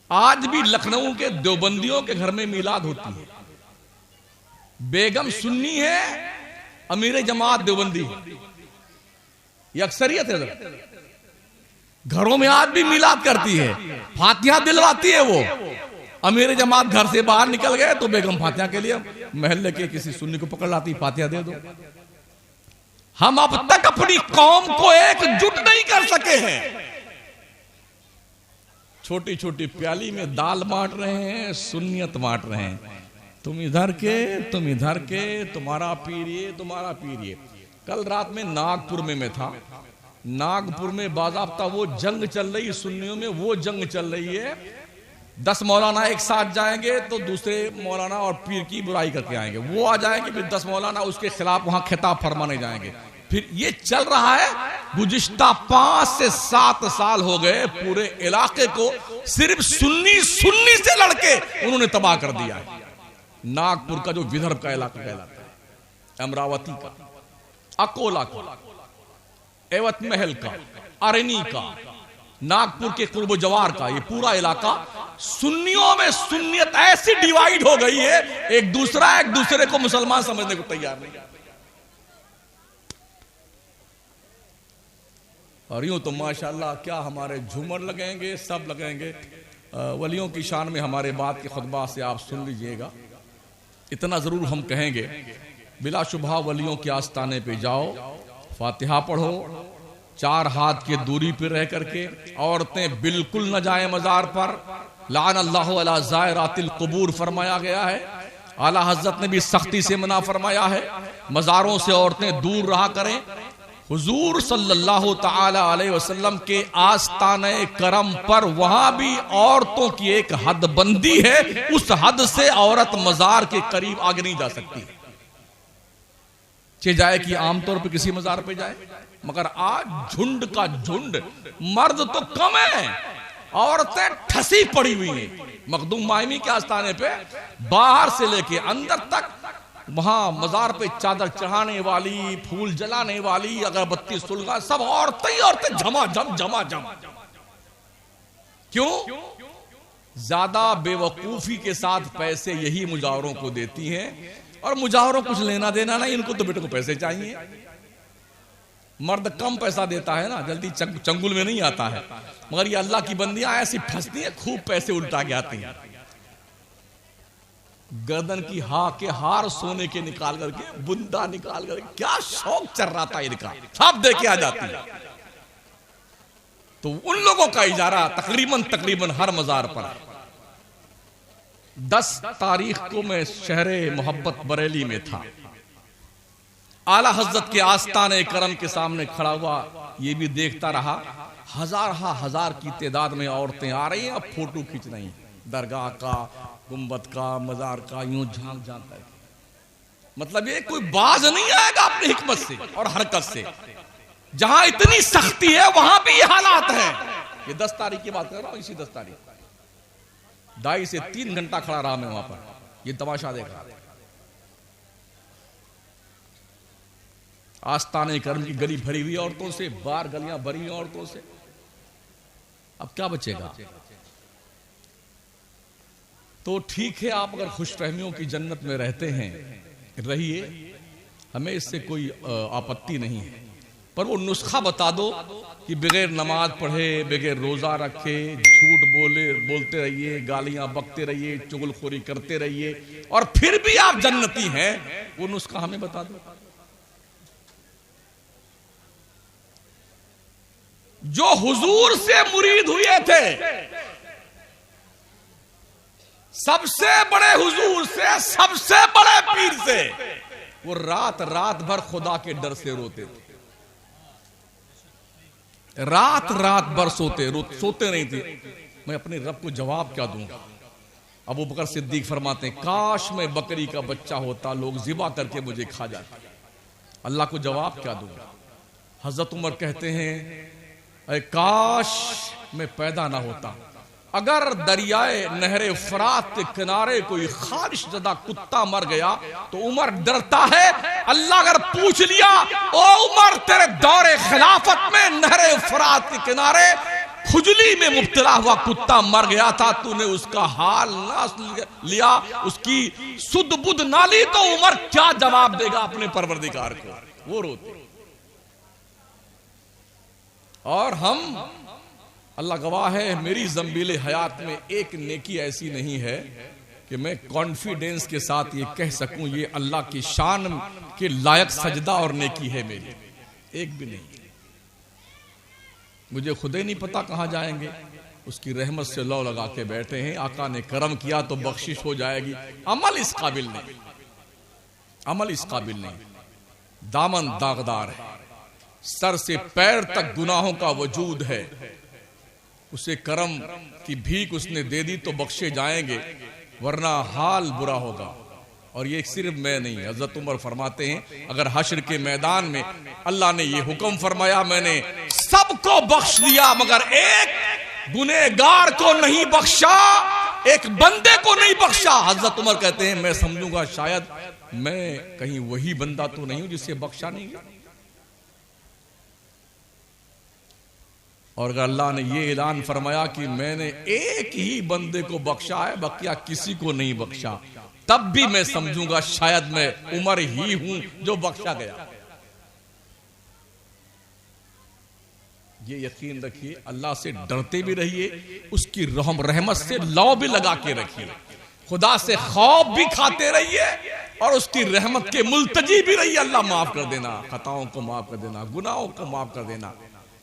आज भी लखनऊ के देवबंदियों के घर में मिलाद होती है, बेगम सुन्नी है, अमीर जमात देवबंदी, ये अक्सरियत है। घरों में आज भी मिलाद करती है, फातिहा दिलवाती है वो। अमीर जमात घर से बाहर निकल गए तो बेगम फातिहा के लिए महल्ले के किसी सुन्नी को पकड़ लाती, फातिहा दे दो। हम अब तक अपनी कौम को एकजुट नहीं कर सके हैं। छोटी छोटी प्याली में दाल बांट रहे हैं, सुन्नियत बांट रहे हैं, तुम इधर के, तुम इधर के, तुम्हारा पीर ये, तुम्हारा पीर ये। कल रात में नागपुर में मैं था। नागपुर में बाज़ाब्ता वो जंग चल रही, सुन्नियों में वो जंग चल रही है। 10 मौलाना एक साथ जाएंगे तो दूसरे मौलाना और पीर की बुराई करके आएंगे, वो आ जाएंगे, फिर 10 मौलाना उसके खिलाफ वहां खिताब फरमाने जाएंगे। फिर ये चल रहा है। गुज़िश्ता 5 से 7 साल हो गए, पूरे इलाके को सिर्फ सुन्नी से लड़के उन्होंने तबाह कर दिया है। नागपुर का जो विदर्भ का इलाका कहलाता है, अमरावती का, अकोला का, एवत महल का, अरनी का, नागपुर के कुर्ब जवार का, ये पूरा इलाका सुन्नियों में सुन्नियत ऐसी डिवाइड हो गई है, एक दूसरे को मुसलमान समझने को तैयार नहीं। और यूं तो माशाल्लाह क्या हमारे झूमर लगेंगे, सब लगेंगे। वलियों की शान में हमारे बात के खुतबा से आप सुन लीजिएगा। इतना जरूर हम कहेंगे, बिलाशुबहा वलियों के आस्ताने पे जाओ, फातिहा पढ़ो, 4 हाथ की दूरी पर रह करके। औरतें बिल्कुल न जाएं मजार पर, लान अल्लाहु अला ज़ायरातिल कुबूर फरमाया गया है। आला हजरत ने भी सख्ती से मना फरमाया है, मजारों से औरतें दूर रहा करें। हुजूर सल्लल्लाहु ताला अलैहि वसल्लम के आस्ताने करम पर वहां भी औरतों की एक हद बंदी है, उस हद से औरत मजार के करीब आगे नहीं जा सकती। चे जाए कि आमतौर पर किसी मजार पे जाए, मगर आज झुंड का झुंड, मर्द तो कम है, औरतें ठसी पड़ी हुई हैं। मखदूम मायमी के आस्ताने पे बाहर से लेके अंदर तक, वहां मजार पे चादर चढ़ाने वाली, फूल जलाने वाली, अगरबत्ती सुलगा, सब औरतें झमाझम। क्यों? ज्यादा बेवकूफी के साथ पैसे यही मुजावरों को देती हैं, और मुजावरों कुछ लेना देना नहीं, इनको तो बेटे को पैसे चाहिए। मर्द कम पैसा देता है ना, जल्दी चंगुल में नहीं आता है, मगर ये अल्लाह की बंदियां ऐसी फंसती हैं, खूब पैसे उल्टा के आती हैं। गर्दन की के हार सोने के निकाल करके, बुंदा निकाल करके, क्या शौक चल रहा था इनका, सब दे के आ जाती है। तो उन लोगों का इजारा तकरीबन हर मजार पर। 10 तारीख को मैं शहरे मोहब्बत बरेली में था, आला हजरत के आस्ताने करम के सामने खड़ा हुआ, ये भी देखता रहा। हजार की तादाद में औरतें आ रही हैं, अब फोटो खींच रही हैं, दरगाह का, गुंबद का, मजार का, यूं झांक है। मतलब ये कोई बाज नहीं आएगा अपनी हिकमत से और हरकत से। जहां इतनी सख्ती है वहां भी ये हालात है। ये 10 तारीख की बात कर रहा हूं, इसी 10 तारीख 2.5 से 3 घंटा खड़ा रहा मैं वहां पर, ये तमाशा देखा। आस्ताने करम की गली भरी हुई औरतों से, बाहर गलियां भरी हुई औरतों से, अब क्या बचेगा? तो ठीक है, आप अगर खुशफहमियों की जन्नत में रहते हैं, रहिए, हमें इससे कोई आपत्ति नहीं है। पर वो नुस्खा बता दो कि बगैर नमाज पढ़े, बगैर रोजा रखे, झूठ बोलते रहिए, गालियां बकते रहिए, चुगलखोरी करते रहिए, और फिर भी आप जन्नती हैं, वो नुस्खा हमें बता दो। जो हुजूर से मुरीद हुए थे, सबसे बड़े हुजूर से, सबसे बड़े पीर से, वो रात भर खुदा के डर से रोते थे। रात भर सोते नहीं थे। मैं अपने रब को जवाब क्या दूंगा? अबू बकर सिद्दीक फरमाते हैं, काश मैं बकरी का बच्चा होता, लोग जिबा करके मुझे खा जाते। अल्लाह को जवाब क्या दूंगा? हजरत उमर कहते हैं, अरे काश मैं पैदा ना होता। अगर दरियाए नहरे फरात के किनारे कोई खारिश ज़दा कुत्ता मर गया तो उमर डरता है, अल्लाह अगर पूछ लिया, ओ उमर तेरे दौरे खिलाफत में नहरे फरात के किनारे खुजली में मुब्तला हुआ कुत्ता मर गया था, तूने उसका हाल ना लिया, उसकी सुध बुध ना ली, तो उमर क्या जवाब देगा अपने परवरदिगार को? वो रोते। और हम, अल्लाह गवाह है, मेरी ज़ंबीले हयात में एक नेकी ऐसी नहीं है कि मैं कॉन्फिडेंस के साथ ये कह सकूं ये अल्लाह की शान के लायक सजदा और नेकी है मेरी, एक भी नहीं। मुझे खुद ही नहीं पता कहां जाएंगे, उसकी रहमत से लौ लगा के बैठे हैं। आका ने करम किया तो बख्शिश हो जाएगी। अमल इस काबिल नहीं, अमल इस काबिल नहीं। दामन दागदार है, सर से पैर तक गुनाहों का वजूद है। उसे करम की भीख उसने दे दी तो बख्शे जाएंगे, वरना हाल बुरा होगा। और ये सिर्फ मैं नहीं, हजरत उमर फरमाते हैं अगर हश्र के मैदान में अल्लाह ने ये हुक्म फरमाया मैंने सबको बख्श दिया मगर एक गुनहगार को नहीं बख्शा, एक बंदे को नहीं बख्शा, हजरत उमर कहते हैं मैं समझूंगा शायद मैं कहीं वही बंदा तो नहीं हूं जिससे बख्शा नहीं गया। और अगर अल्लाह ने ये ऐलान फरमाया कि मैंने एक ही बंदे को बख्शा है बकिया किसी को नहीं बख्शा, तब भी मैं समझूंगा शायद मैं उमर ही हूं जो बख्शा गया। ये यकीन रखिए, अल्लाह से डरते भी रहिए, उसकी रहमत से लौ भी लगा के रखिए, खुदा से खौफ भी खाते रहिए और उसकी रहमत के मुल्तजी भी रहिए। अल्लाह माफ कर देना, खताओं को माफ कर देना, गुनाहों को माफ कर देना।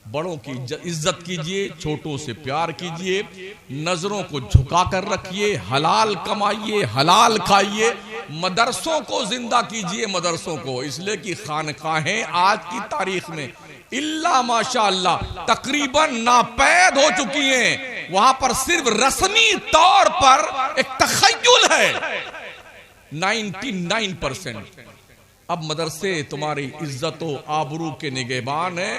बड़ों की इज्जत कीजिए, छोटों से प्यार कीजिए, नजरों को झुका कर रखिए, हलाल कमाइए, हलाल खाइए, मदरसों को जिंदा कीजिए, मदरसों को, इसलिए कि खानकाहें आज की तारीख में इल्ला माशाअल्लाह तकरीबन नापैद हो चुकी हैं। वहां पर सिर्फ रस्मी तौर पर एक तखय्युल है 99%। अब मदरसे तुम्हारी इज्जत व आबरू के निगहबान है।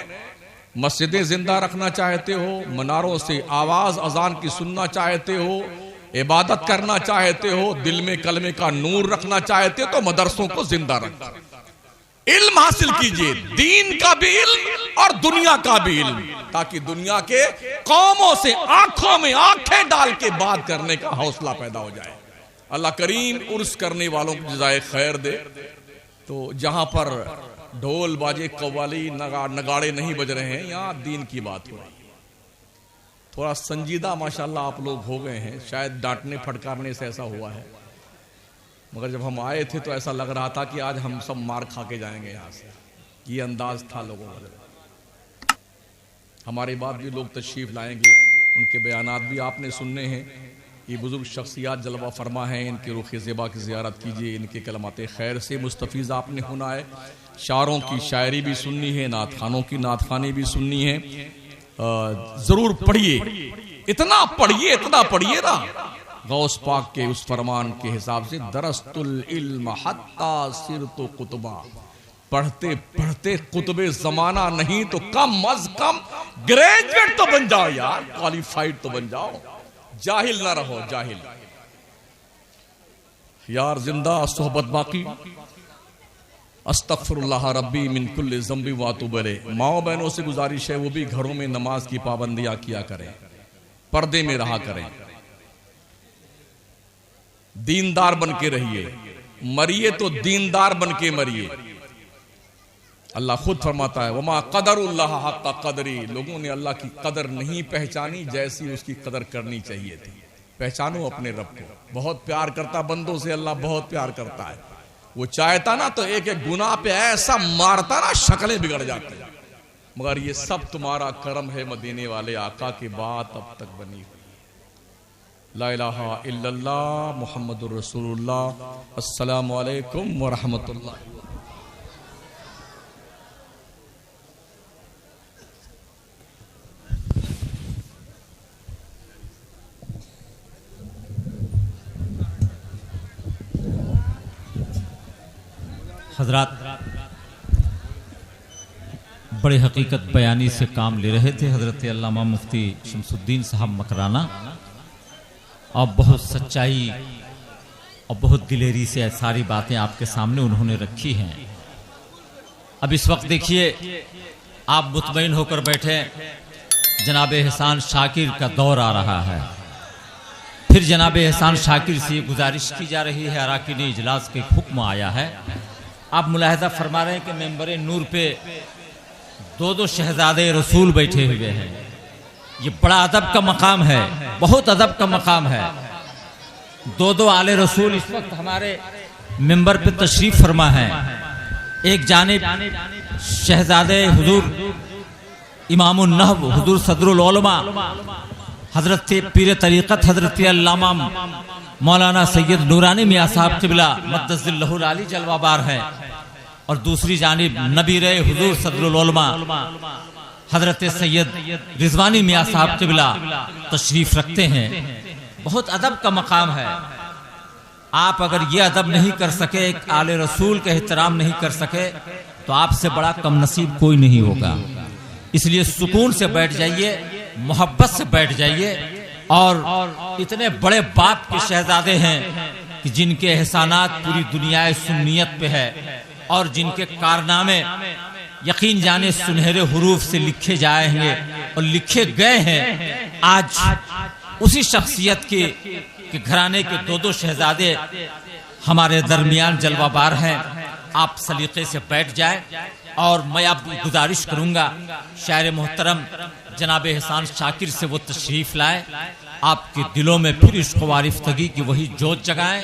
मस्जिदें जिंदा रखना चाहते हो, मनारों से आवाज अजान की सुनना चाहते हो, इबादत करना चाहते हो, दिल में कलमे का नूर रखना चाहते हो तो मदरसों को जिंदा रखो, इल्म हासिल कीजिए, दीन का भी इल्म और दुनिया का भी इल्म, ताकि दुनिया के कौमों से आंखों में आंखें डाल के बात करने का हौसला पैदा हो जाए। अल्लाह करीम उर्स करने वालों को जज़ाए खैर दे। तो जहां पर ढोल बाजे कव्वाली नगाड़े नहीं बज रहे हैं, यहाँ दीन की बात हो रही है। थोड़ा संजीदा माशाल्लाह आप लोग हो गए हैं, शायद डांटने फटकारने से ऐसा हुआ है, मगर जब हम आए थे तो ऐसा लग रहा था कि आज हम सब मार खा के जाएंगे यहाँ से, ये अंदाज था लोगों का। हमारे बाद भी लोग तशरीफ लाएंगे, उनके बयानात भी आपने सुनने हैं। ये बुजुर्ग शख्सियात जलवा फरमा हैं, इनके रुख ज़ेबा की ज़ियारत कीजिए, इनके कलमाते खैर से मुस्तफ़ीज़ आपने होना है। शायरों की शायरी भी सुननी है, नात खानों की नात खानी भी सुननी है। ज़रूर पढ़िए, इतना पढ़िए ना गौस पाक के उस फरमान के हिसाब से दरस्तुल इल्म हत्ता सिरतु कुतुबा, पढ़ते पढ़ते कुतुबे ज़माना नहीं तो कम अज कम ग्रेजुएट तो बन जाओ यार, क्वालिफाइड तो बन जाओ, जाहिल ना रहो, जाहिल यार। जिंदा सोहबत बाकी, अस्तगफिरुल्लाह रब्बी मिन कुल्लि ज़ंबि व अतूबु इलैह। माओ बहनों से गुजारिश है वो भी घरों में नमाज की पाबंदियां किया करें, पर्दे में रहा करें, दीनदार बन के रहिए, मरिए तो दीनदार बन के मरिए। अल्लाह खुद फरमाता है वमा क़दरुल्लाह हक़्क़ क़दरी, लोगों ने अल्लाह की कदर नहीं पहचानी जैसी उसकी कदर करनी चाहिए थी। पहचानो अपने रब को, बहुत प्यार करता बंदों से, अल्लाह बहुत प्यार करता है। वो चाहता ना तो एक एक गुनाह पे ऐसा मारता ना शक्लें बिगड़ जाती, मगर ये सब तुम्हारा करम है मदीने वाले आका की बात अब तक बनी हुई। ला इलाहा इल्लल्लाह मुहम्मदुर रसूलुल्लाह। अस्सलामु अलैकुम व रहमतुल्लाह। हजरात बड़े हकीकत बयानी से काम ले रहे थे हजरत अल्लामा मुफ्ती शमसुद्दीन साहब मकराना, और बहुत सच्चाई और बहुत दिलेरी से सारी बातें आपके सामने उन्होंने रखी हैं। अब इस वक्त देखिए आप मुतमईन होकर बैठे, जनाब एहसान शाकिर का दौर आ रहा है। फिर जनाब एहसान शाकिर से गुजारिश की जा रही है, अराकीन इजलास के हुक्म आया है। आप मुलाहिजा फरमा रहे हैं कि मेंबर नूर पे दो शहजादे रसूल बैठे हुए हैं। ये बड़ा अदब का मकाम है, बहुत अदब का मकाम है। दो आले रसूल इस वक्त हमारे मेंबर पे तशरीफ फरमा है। एक जानिब शहजादे हुजूर इमामुन नहव हुजूर सदरुल उलमा हजरत पीर तरीक़त हजरत अल्लामा मौलाना सैयद नूरानी मियाँ साहब क़िबला मद्दज़िल्लहुल आली जलवाबार है, और दूसरी जानिब नबीर हुजूर सदरुल उलमा हजरत सैयद रिजवानी मियाँ साहब क़िबला तशरीफ रखते हैं। बहुत अदब का मकाम है। आप अगर ये अदब नहीं कर सके, एक आले रसूल का एहतराम नहीं कर सके, तो आपसे बड़ा कम नसीब कोई नहीं होगा। इसलिए सुकून से बैठ जाइए, मोहब्बत से बैठ जाइए। और इतने बड़े बाप के शहजादे हैं कि जिनके एहसानात पूरी दुनिया सुन्नियत पे है और जिनके कारनामे यकीन जाने सुनहरे हुरूफ से लिखे जाएंगे और लिखे गए हैं। आज उसी शख्सियत के घराने के दो शहजादे हमारे दरमियान जलवाबार हैं। आप सलीके से बैठ जाए और मैं आप गुजारिश करूंगा शायर मोहतरम जनाब एहसान शाकिर से वो तशरीफ लाए, आपके दिलों में फिर इश्क़ वारिफ्तगी की वही जोत जगाएं,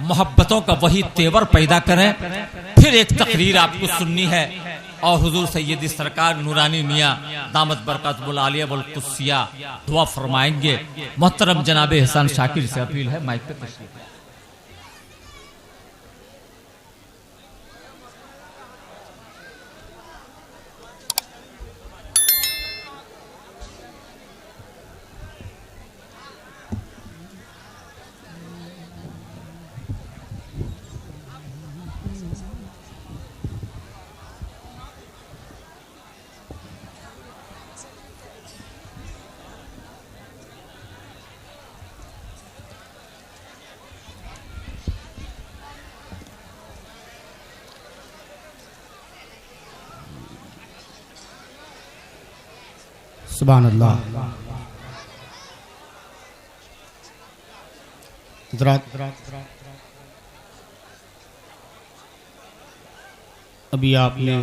मोहब्बतों का वही तेवर पैदा करें। फिर एक तकरीर आपको सुननी है और हुजूर सैयदी सरकार नूरानी मियाँ दामत बरकतुल आलिया वल कुस्सिया दुआ फरमाएंगे। मोहतरम जनाब एहसान शाकिर से अपील है, माइक पे तशरीफ। सुभान अल्लाह। अभी आपने